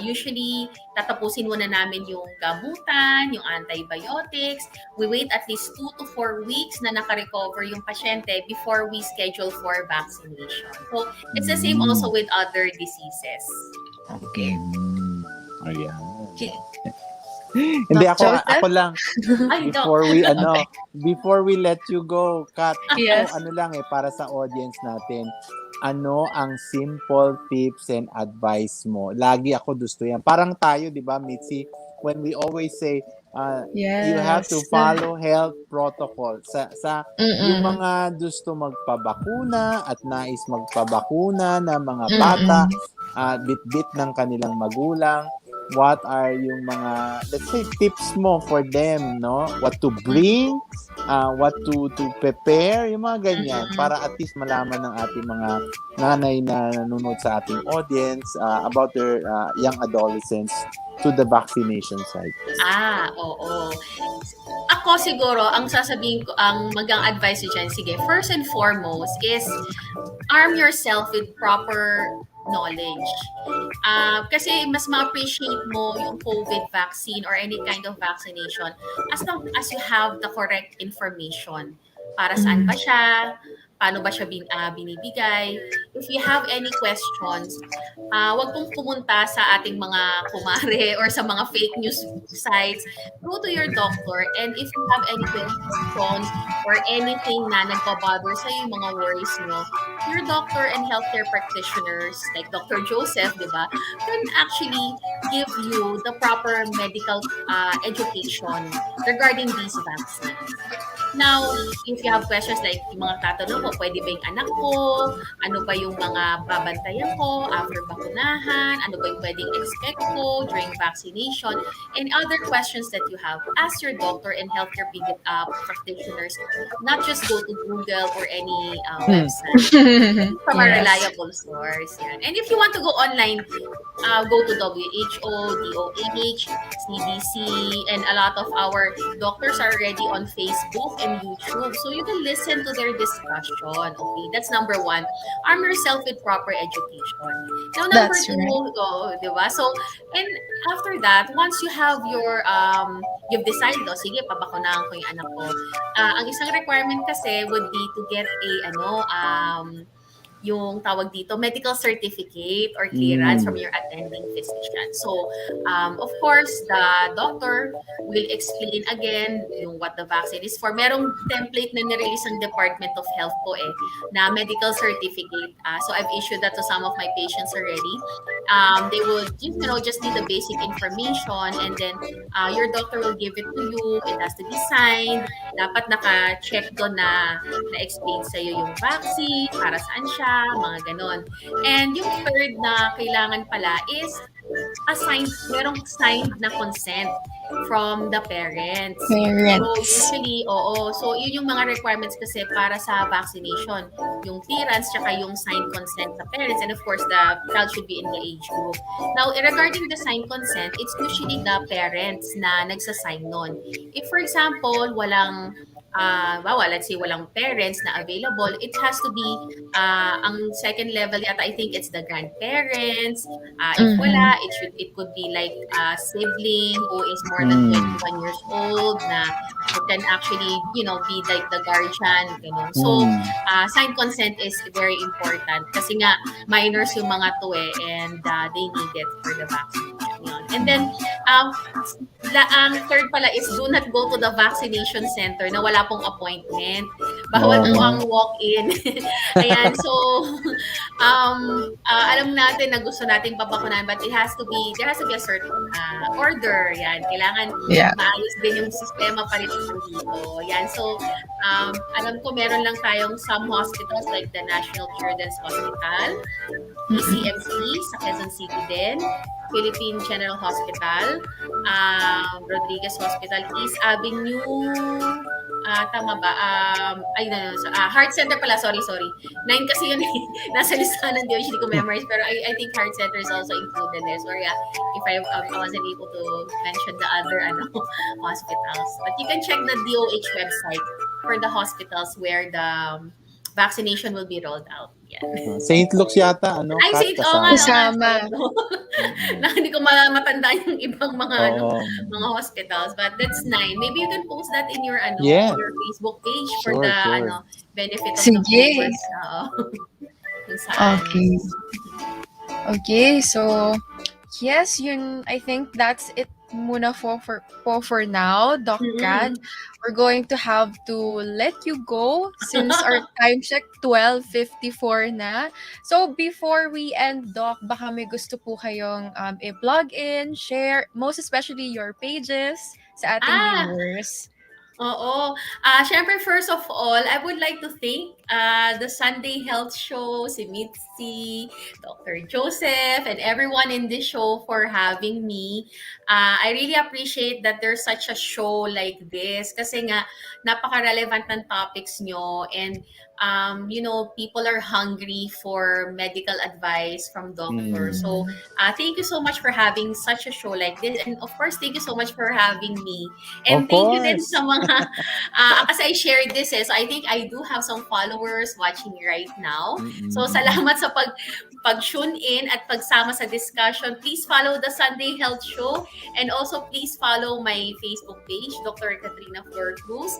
usually, tatapusin muna namin yung gamutan, yung antibiotics. We wait at least 2 to 4 weeks na naka-recover yung pasyente before we schedule for vaccination. So, it's the same also with other diseases. Okay. Ayan. Hindi, ako lang. Before we let you go, Kat, Yes. para sa audience natin, ano ang simple tips and advice mo? Lagi ako gusto yan. Parang tayo, di ba, Mitzi, when we always say, you have to follow health protocol. Yung mga gusto magpabakuna at nais magpabakuna na mga bata, bit-bit ng kanilang magulang, what are yung mga, let's say, tips mo for them, no? What to bring, what to prepare, yung mga ganyan, para at least malaman ng ating mga nanay na nanonood sa ating audience about their young adolescents to the vaccination side. Oo. Ako siguro, ang sasabihin ko, ang magang advice ko dyan, sige, first and foremost is arm yourself with proper knowledge. Kasi mas ma-appreciate mo yung COVID vaccine or any kind of vaccination as long as you have the correct information. Para saan ba siya? Paano ba siya binibigay? If you have any questions, wag pong pumunta sa ating mga kumare or sa mga fake news sites. Go to your doctor, and if you have any questions or anything na nagpabother sa yung mga worries nyo, your doctor and healthcare practitioners like Dr. Joseph, di ba, can actually give you the proper medical education regarding these vaccines. Now, if you have questions like yung mga tatanong ko, pwede ba yung anak ko? Ano ba yung mga babantayan ko after bakunahan? Ano ba yung pwedeng expect ko during vaccination? And other questions that you have, ask your doctor and healthcare practitioners. Not just go to Google or any website. From a reliable source. Yan. And if you want to go online, go to WHO, DOH, CDC, and a lot of our doctors are already on Facebook and YouTube. So you can listen to their discussion. Okay, that's number one. Arm yourself with proper education. Now, number That's two, right. di ba? So, and after that, once you have your, you've decided, sige, pabakunahan ko yung anak ko. Ang isang requirement kasi would be to get yung tawag dito, medical certificate or clearance from your attending physician. So, of course, the doctor will explain again yung what the vaccine is for. Merong template na nirelease ang Department of Health po na medical certificate. So, I've issued that to some of my patients already. They will, just need the basic information, and then your doctor will give it to you. It has to be signed. Dapat naka-check doon na explain sa'yo yung vaccine, para saan siya, mga ganon. And yung third na kailangan pala is merong signed na consent from the parents. So usually, so yun yung mga requirements kasi para sa vaccination. Yung clearance, tsaka yung signed consent sa parents, and of course, the child should be in the age group. Now, regarding the signed consent, it's usually the parents na nagsasign nun. If for example, walang let's say walang parents na available, it has to be ang second level yata, I think it's the grandparents. If wala, it could be like a sibling who is more than 21 years old na who can actually, be like the guardian, So, signed consent is very important kasi nga minors yung mga to and they need it for the vaccination. Yun. And then, ang third pala is do not go to the vaccination center na wala pong appointment. Bawal po ang walk-in. Ayan, so alam natin na gusto natin pabakunan but there has to be a certain order. Yan, kailangan maayos din yung sistema pa rin dito. Yan, so alam ko meron lang tayong some hospitals like the National Children's Hospital, ECMC sa Quezon City din, Philippine General Hospital, Rodriguez Hospital, East Avenue, tama ba? Heart Center pala, sorry. 9 kasi yun nasa listahan ng DOH, hindi ko memorize, pero I think Heart Center is also included there. Sorry if I wasn't able to mention the other hospitals. But you can check the DOH website for the hospitals where the vaccination will be rolled out. Yeah. St. Luke's yata, ano? Ay, St. Kasama. Hindi ko matanda yung ibang mga mga hospitals, but that's 9. Maybe you can post that in your your Facebook page for the benefit of the viewers. Okay, so yes, I think that's it muna for now, Doc Kat. We're going to have to let you go since our time check 12:54 na. So before we end, Doc, baka may gusto po kayong i-plug in, share, most especially your pages sa ating viewers. Oo. Syempre, first of all, I would like to thank the Sunday Health Show, si Mitzi, Dr. Joseph, and everyone in this show for having me. I really appreciate that there's such a show like this kasi nga napaka-relevant ng topics nyo and people are hungry for medical advice from doctors. So, thank you so much for having such a show like this. And of course, thank you so much for having me. And thank you din sa mga, kasi I shared this so I think I do have some followers watching me right now. So, salamat sa pag-tune in at pagsama sa discussion. Please follow the Sunday Health Show and also please follow my Facebook page, Dr. Katrina Florcruz.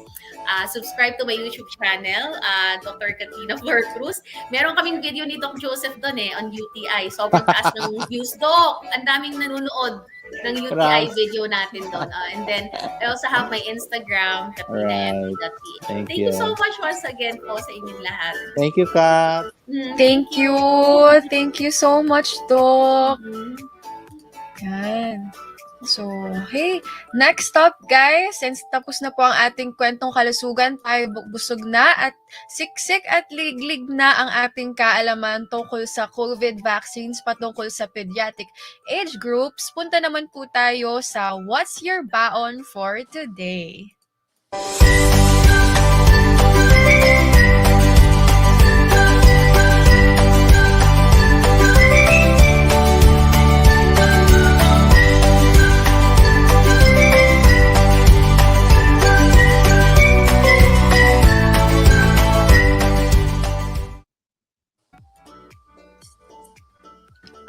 Subscribe to my YouTube channel, Dr. Katrina Florcruz. Meron kaming video ni Doc Joseph doon on UTI. Sobrang taas ng views, Doc. Ang daming nanonood ng UTI video natin doon. And then, I also have my Instagram, katrina.mp.ph. Thank you so much once again po sa inyong lahat. Thank you, Kat. Thank you. Thank you so much, Doc. Yan. So, hey, next up guys, since tapos na po ang ating kwentong kalusugan, tayo busog na at siksik at liglig na ang ating kaalaman tungkol sa COVID vaccines patungkol sa pediatric age groups, punta naman po tayo sa What's Your Baon for Today?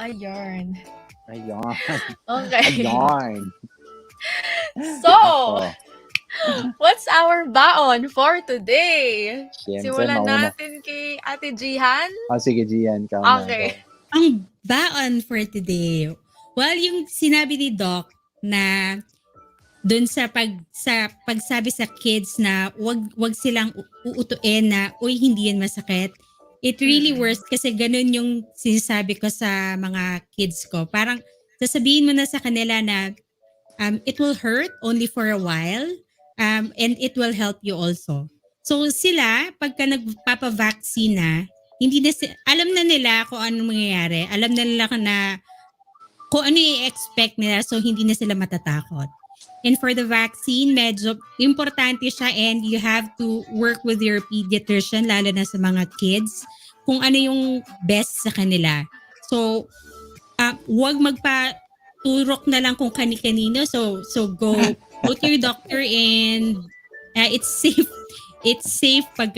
Ayun. Okay. Ayun. So, what's our baon for today? Siyempre, Simulan natin kay Ate Jihan. Sige, Gian. Okay. Ang baon for today. Well, yung sinabi ni Doc na dun sa pagsabi sa kids na wag silang uutuin na uy hindi yan masakit. It really works kasi ganun yung sinasabi ko sa mga kids ko. Parang sasabihin mo na sa kanila na it will hurt only for a while and it will help you also. So sila, pagka nagpapavaccine na, alam na nila kung anong mangyayari. Alam na nila kung ano i-expect nila so hindi na sila matatakot. And for the vaccine, medyo importante siya and you have to work with your pediatrician, lalo na sa mga kids, kung ano yung best sa kanila. So, huwag magpaturok na lang kung kani-kanino. So go to your doctor and It's safe pag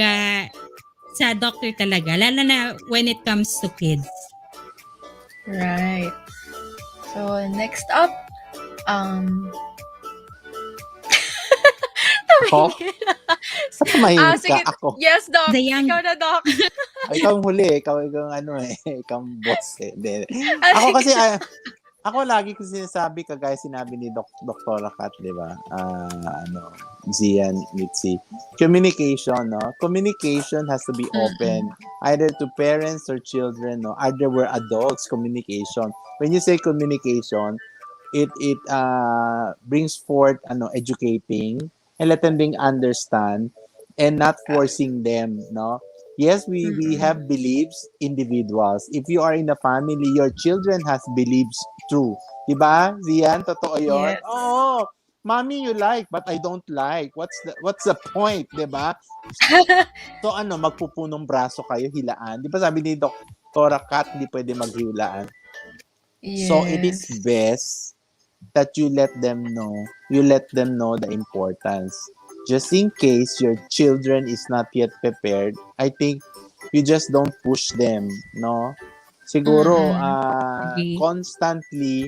sa doctor talaga, lalo na when it comes to kids. Right. So, next up, Ako? Ba't tumahimik ka? sige. Ako. Yes, Doc. The young- Ikaw na, Doc. Ikaw ang huli. Ikaw ang ikaw ang boss eh. Hindi. Ako kasi, ako lagi ko sinasabi, kagaya sinabi ni Dr. Kat, di ba? Zian, Mitzi. Communication, no? Communication has to be open. Either to parents or children, no? Either we're adults, communication. When you say communication, it brings forth educating and letting them understand and not forcing them, no? Yes, we have beliefs, individuals. If you are in a family, your children has beliefs too. Diba? Zian, totoo yun? Yes. Oo. Mommy, you like, but I don't like. What's the point, diba? So magpupunong braso kayo, hilaan. Di ba sabi ni Dr. Kat, hindi pwede maghilaan. Yes. So it is best that you let them know the importance. Just in case your children is not yet prepared, I think you just don't push them, no? Siguro, Okay. constantly,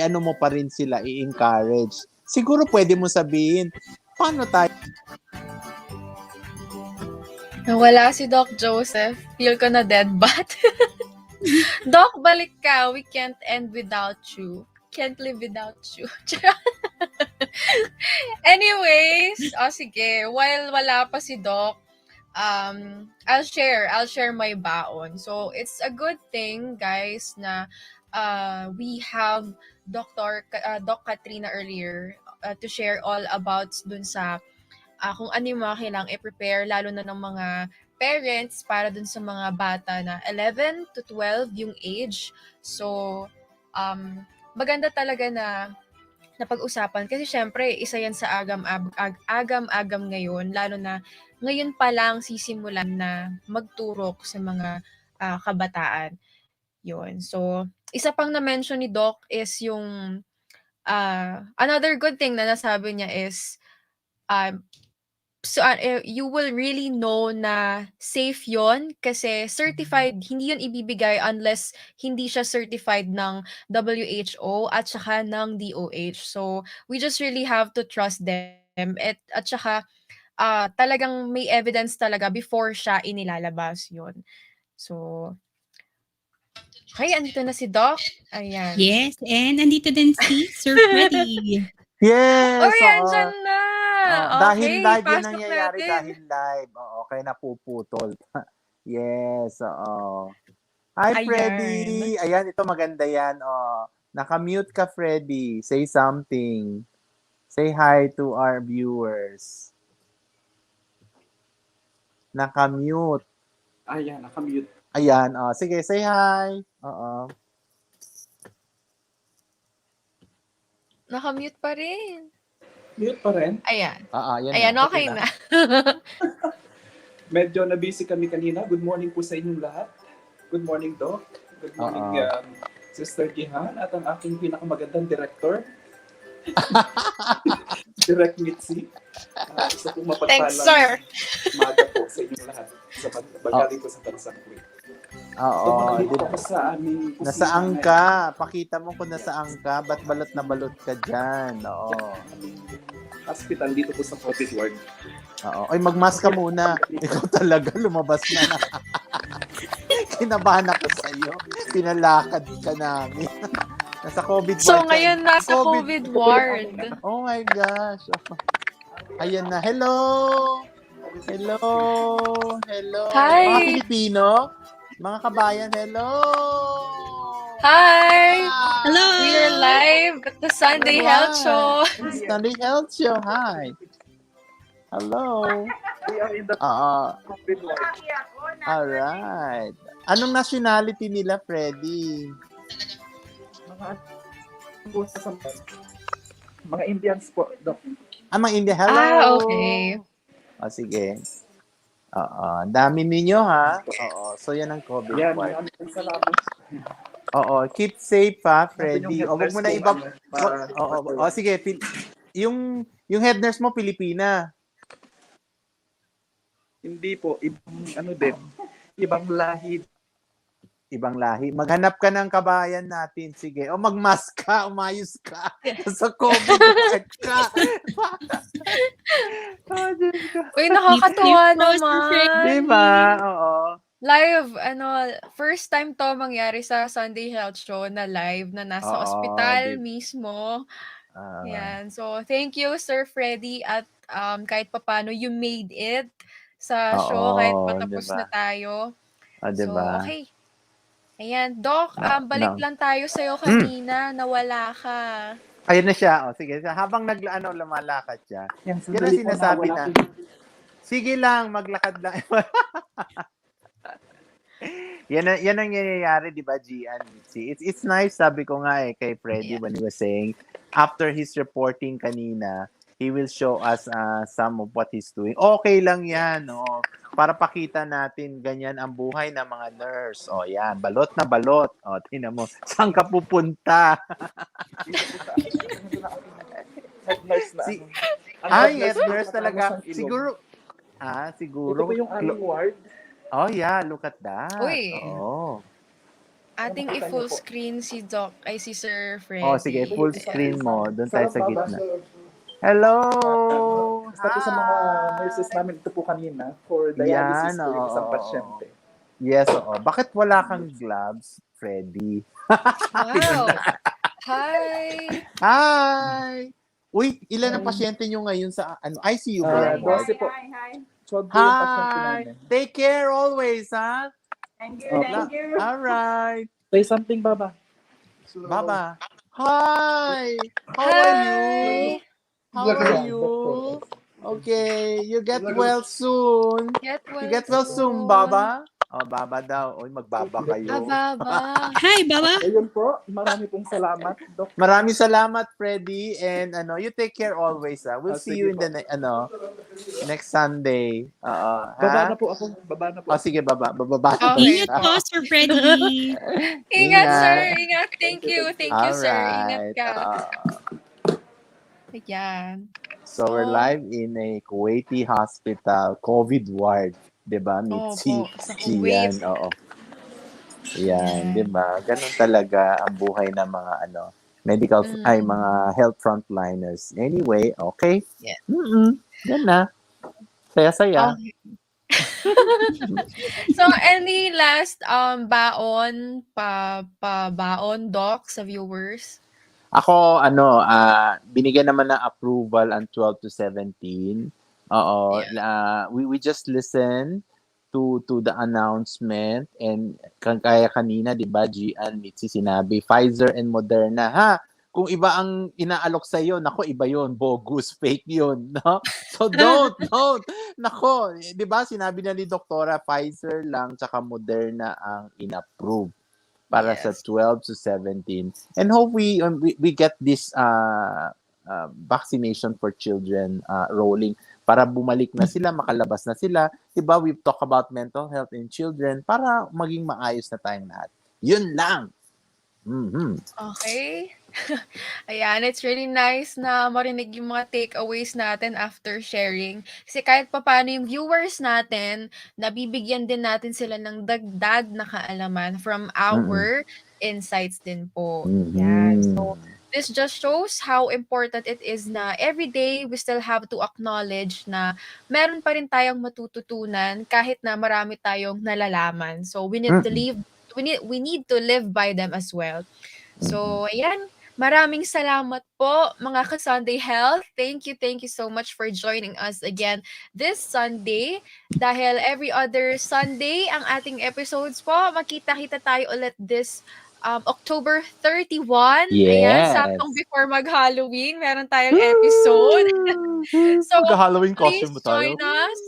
mo pa rin sila, i-encourage. Siguro pwede mo sabihin, paano tayo? Nawala si Doc Joseph. Feel ko na dead bat. Doc, balik ka. We can't end without you. Can't live without you. Anyways, sige. While wala pa si Doc, I'll share my baon. So, it's a good thing, guys, na we have Doc Katrina earlier to share all about dun sa kung ano yung mga kailangang i-prepare, lalo na ng mga parents para dun sa mga bata na 11 to 12 yung age. So, maganda talaga na napag-usapan kasi syempre isa yan sa agam-agam ngayon, lalo na ngayon pa lang sisimulan na magturok sa mga kabataan. Yun. So, isa pang na-mention ni Doc is yung another good thing na nasabi niya is you will really know na safe yon kasi certified, hindi yon ibibigay unless hindi siya certified ng WHO at saka ng DOH. So, we just really have to trust them at saka talagang may evidence talaga before siya inilalabas yon. So, okay, andito na si Doc. Ayan. Yes, and andito din si Sir Freddy. Yes! Oy, andyan na! Dahil Okay, live yan pasok nangyayari, natin. dahil live. Oo, kaya napuputol. Yes, oo. Hi, Ayan. Freddy! Ayan, ito maganda yan. Naka-mute ka, Freddy. Say something. Say hi to our viewers. Naka-mute. Ayan, nakamute. Ayan, sige, say hi. Oo. Nakamute pa rin. Mute pa rin. Ayan. Yan Ayan, na. okay na. Medyo na-busy kami kanina. Good morning po sa inyong lahat. Good morning, Doc. Good morning, Sister Gihan at ang aking pinakamagandang director, Direct Mitzi. Isa pong mapagpalang Thanks, sir. maga po sa inyong lahat sa paggaling ko sa bansang Kuwait. Oo. Dito ako sa aming kusina. Nasaan ka? Pakita mo kung nasaan ka. Ba't balot na balot ka dyan? Oo. Hospital dito po sa COVID ward. Oo. Ay, mag-mask ka muna. Ikaw talaga, lumabas na. Kinabahan ako sa iyo. Pinalakad ka namin. Nasa COVID ward. So, ngayon nasa COVID ward. Oh my gosh. Ayan na. Hello! Hello! Hello! Hi! Mga Pilipino? Mga kabayan, hello! Hi! Hello! We're live at the Sunday Health Show. Sunday Health Show, hi! Hello! We are in the COVID ward. Alright. Anong nationality nila, Freddy? Mga Indians po, Doc. Mga India, hello! Okay. Sige. Dami ninyo, ha? Oo. So, yan ang COVID Yan, ward. maraming salamat. Oo. Keep safe, ha, Freddy. Yung O, wag mo na head iba... nurse ko, Oo. Sige. Yung head nurse mo, Pilipina. Hindi po, ibang lahi. Ibang lahi. Maghanap ka ng kabayan natin. Sige. O magmask ka, umayos ka. Sa COVID ka. Oh, Diyos ko. Uy, nakakatuwa Keep close, naman. Diba? Oo. Live, first time to mangyari sa Sunday Health Show na live na nasa Oo, ospital mismo. Ah, Yan. So, thank you, Sir Freddy. At kahit papano, you made it sa show kahit oo, patapos diba? na tayo. So, Diba? okay. Ayan. Doc, balik No. lang tayo sa'yo kanina. Nawala ka. Ayun na siya. O, sige. Habang lumalakad siya. Yan, Yan ang sandali po sinasabi wala na. po. Sige lang, maglakad lang. yan ang nangyayari, di ba, Gian? It's nice, sabi ko nga kay Freddy when he was saying, after his reporting kanina, he will show us some of what he's doing. Okay lang yan, no? Para pakita natin ganyan ang buhay ng mga nurse. O, yan, balot na balot. O, tingnan mo, saan ka pupunta? Head nurse na. Si- Ang head nurse na talaga. sa ilong. Siguro, Ito po yung aming ward. Oh, yeah, look at that. Uy. Oh. Ating Nakita niyo i-full po. screen si Doc, ay si Sir Freddy. Oh, sige, full Ayan. screen mo. Doon tayo sa Sarap gitna. baba. Hello! Basta po sa mga nurses namin ito po kanina for dialysis Yan, po yung isang oo. pasyente. Yes, oo. Bakit wala kang gloves, Freddy? Wow. Hi. Hi! Uy, ilan ang pasyente nyo ngayon sa ICU ba? 12 po. 12 po yung pasyente Hi! namin. Take care always, ha? Thank you, Opo. All right. Say something, Baba. Baba. Hi! How are you? How are you? Okay, you get well soon. You get well soon, Baba. Oh, Baba daw. Oy, magbaba kayo. Baba. Hi, Baba. Ayun po, marami pong salamat, Doc. Maraming salamat, Freddy, and you take care always. We'll see you in the next Sunday. Baba na po ako. Baba na po. Oh, sige, bababa. Okay. Ingat po, Sir Freddy. Ingat, sir. Ingat. Thank you. Thank you, sir. Ingat Alright. ka. Ayan. So we're live in a Kuwaiti hospital COVID ward, 'di ba? Mitzi. Opo, sa Kuwait. Yan, oo. Yan, 'di ba? Ganun talaga ang buhay ng mga medical mga health frontliners. Anyway, okay. Yeah. Yan na. Saya-saya. Okay. So, any last baon Doc sa viewers? Ako, binigyan naman ng approval ang 12 to 17. Oo. We just listen to the announcement and kaya kanina, di ba, Gian, Mitzi, sinabi, Pfizer and Moderna, ha? Kung iba ang inaalok sa iyo, nako, iba yon, bogus, fake yon, no? So don't. Nako, di ba, sinabi na ni Doktora, Pfizer lang, tsaka Moderna ang inapprove para sa 12 to 17. And hope we get this vaccination for children rolling para bumalik na sila, makalabas na sila. Diba, we've talked about mental health in children para maging maayos na tayong lahat. Yun lang. Okay. Ayan, it's really nice na marinig yung mga takeaways natin after sharing. Kasi kahit papaano yung viewers natin, nabibigyan din natin sila ng dagdag na kaalaman from our insights din po. Yan. So, this just shows how important it is na every day we still have to acknowledge na meron pa rin tayong matututunan kahit na marami tayong nalalaman. So, we need to live by them as well. So, ayan. Maraming salamat po mga ka-Sunday Health. Thank you so much for joining us again this Sunday. Dahil every other Sunday ang ating episodes po, makita-kita tayo ulit this October 31. Yes. Ayan, saktong before mag-Halloween, meron tayong episode. So, Halloween please costume tayo. join us.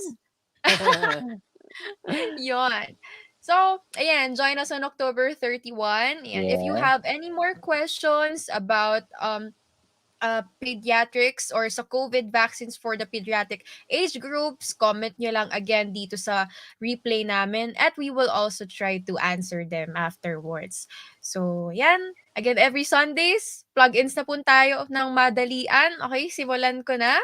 Yon. So, ayan, join us on October 31. And if you have any more questions about pediatrics or sa COVID vaccines for the pediatric age groups, comment nyo lang again dito sa replay namin at we will also try to answer them afterwards. So, yan. Again, every Sundays, plug-ins na po tayo ng madalian. Okay, simulan ko na.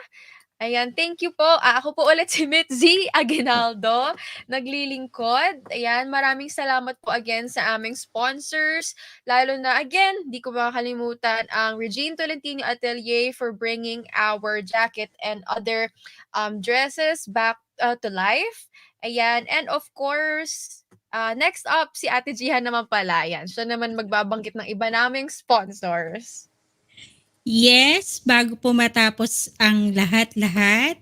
Ayan, thank you po. Ako po ulit si Mitzi Aguinaldo, naglilingkod. Ayan, maraming salamat po again sa aming sponsors. Lalo na, again, di ko makakalimutan ang Regine Tolentino Atelier for bringing our jacket and other dresses back to life. Ayan, and of course, next up, si Ate Jihan naman pala. Ayan, siya naman magbabanggit ng iba naming sponsors. Yes, bago po matapos ang lahat-lahat,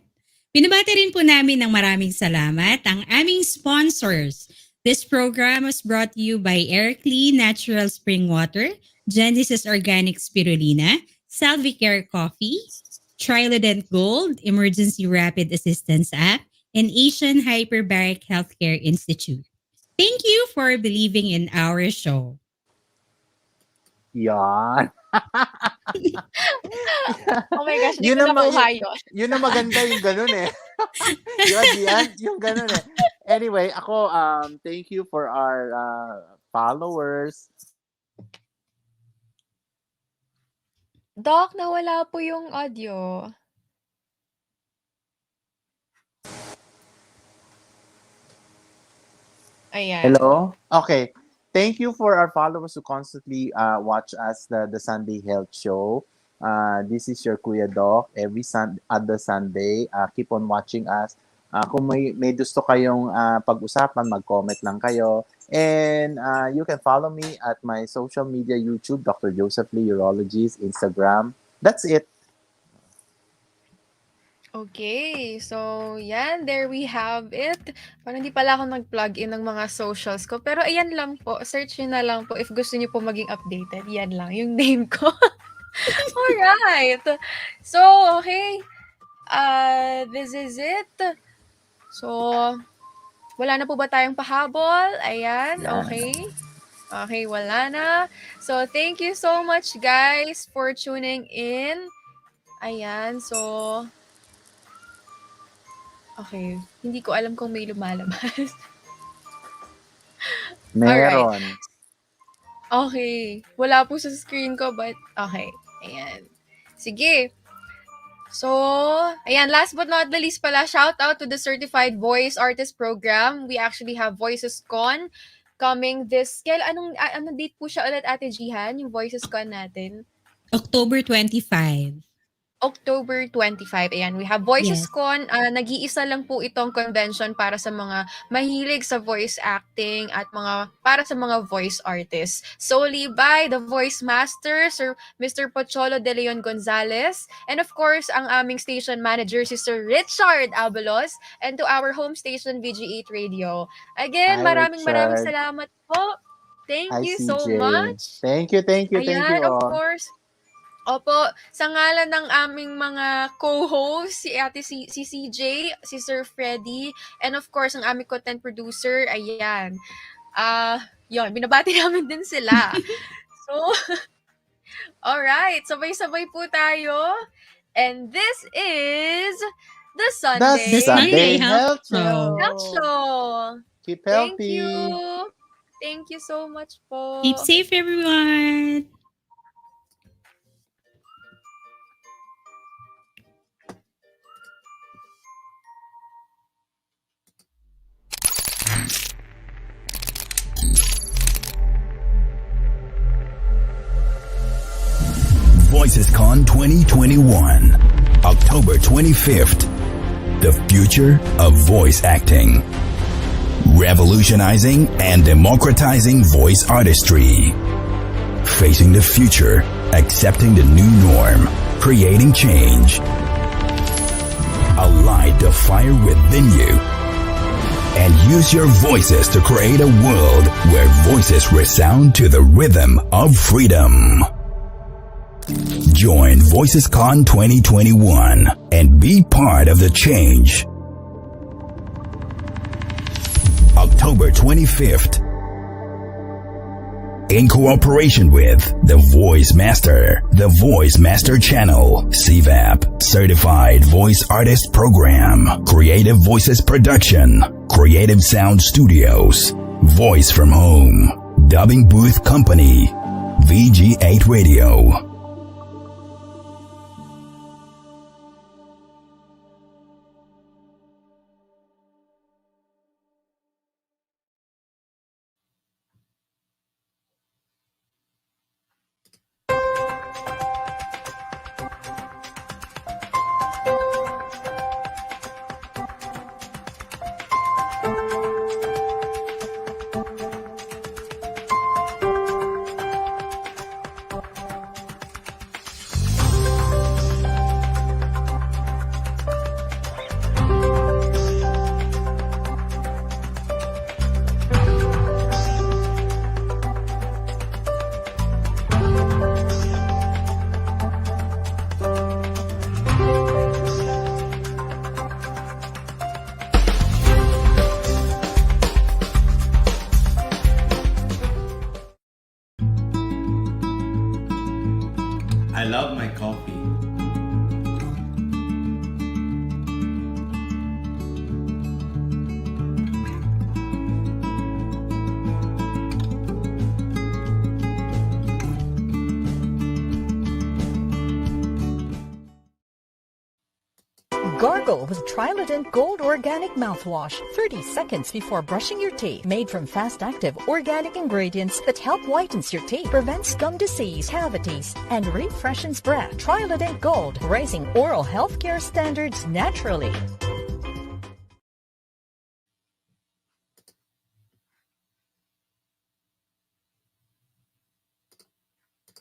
binabati rin po namin ng maraming salamat ang aming sponsors. This program was brought to you by Erikli Natural Spring Water, Genesis Organic Spirulina, Salvicare Coffee, Trilodent Gold, Emergency Rapid Assistance App, and Asian Hyperbaric Healthcare Institute. Thank you for believing in our show. Yan. Oh my gosh, hindi Yun ko ang nakuha yun. Yun ang maganda yung ganun eh. Yung ganun eh. Anyway, ako, thank you for our followers. Doc, nawala po yung audio. Ayan. Hello? Okay. Thank you for our followers who constantly watch us, the Sunday Health Show. This is your Kuya Doc. Every other Sunday, keep on watching us. Kung may gusto kayong pag-usapan, mag-comment lang kayo. And you can follow me at my social media, YouTube, Dr. Joseph Lee, Urologist, Instagram. That's it. Okay, so yan, there we have it. Parang hindi pala ako nag-plug in ng mga socials ko. Pero ayan lang po, search nyo na lang po if gusto nyo po maging updated. Yan lang, yung name ko. Alright. So, okay. This is it. So, wala na po ba tayong pahabol? Ayan, okay. Okay, wala na. So, thank you so much guys for tuning in. Ayan, so... Okay, hindi ko alam kung may lumalabas. Meron. Okay, wala po sa screen ko but okay, ayan. Sige. So, ayan, last but not the least pala, shout out to the Certified Voice Artist Program. We actually have Voices Con coming this, anong date po siya ulit, Ate Jihan, yung Voices Con natin? October 25. October 25. Ayan, we have Voices Yes. Con. Nag-iisa lang po itong convention para sa mga mahilig sa voice acting at para sa mga voice artists. Solely by the voice master, Sir Mr. Pocholo de Leon Gonzales. And of course, ang aming station manager, si Sir Richard Abalos. And to our home station, VG8 Radio. Again, Hi, maraming Richard. salamat po. Thank Hi, you so CJ. much. Thank you. Ayan, of All. course. Opo, sa ngalan ng aming mga co-host, si Ate si CJ, si Sir Freddy, and of course, ang aming content producer, ayan. Yun, binabati namin din sila. So, alright, sabay-sabay po tayo. And this is the Sunday, Sunday Health Health Show. Health Show. Keep Thank healthy. you. Thank you so much po. Keep safe, everyone. VoicesCon 2021, October 25th. The future of voice acting. Revolutionizing and democratizing voice artistry. Facing the future, accepting the new norm, creating change. Alight the fire within you. And use your voices to create a world where voices resound to the rhythm of freedom. Join VoicesCon 2021 and be part of the change. October 25th. In cooperation with The Voice Master, The Voice Master Channel, CVAP, Certified Voice Artist Program, Creative Voices Production, Creative Sound Studios, Voice from Home, Dubbing Booth Company, VG8 Radio. I love my coffee. Gargle with Trilodent Gold Organic Mouthwash 30 seconds before brushing your teeth. Made from fast-active organic ingredients that help whitens your teeth, prevents gum disease, cavities, and refreshes breath. Trilodent Gold, raising oral health care standards naturally.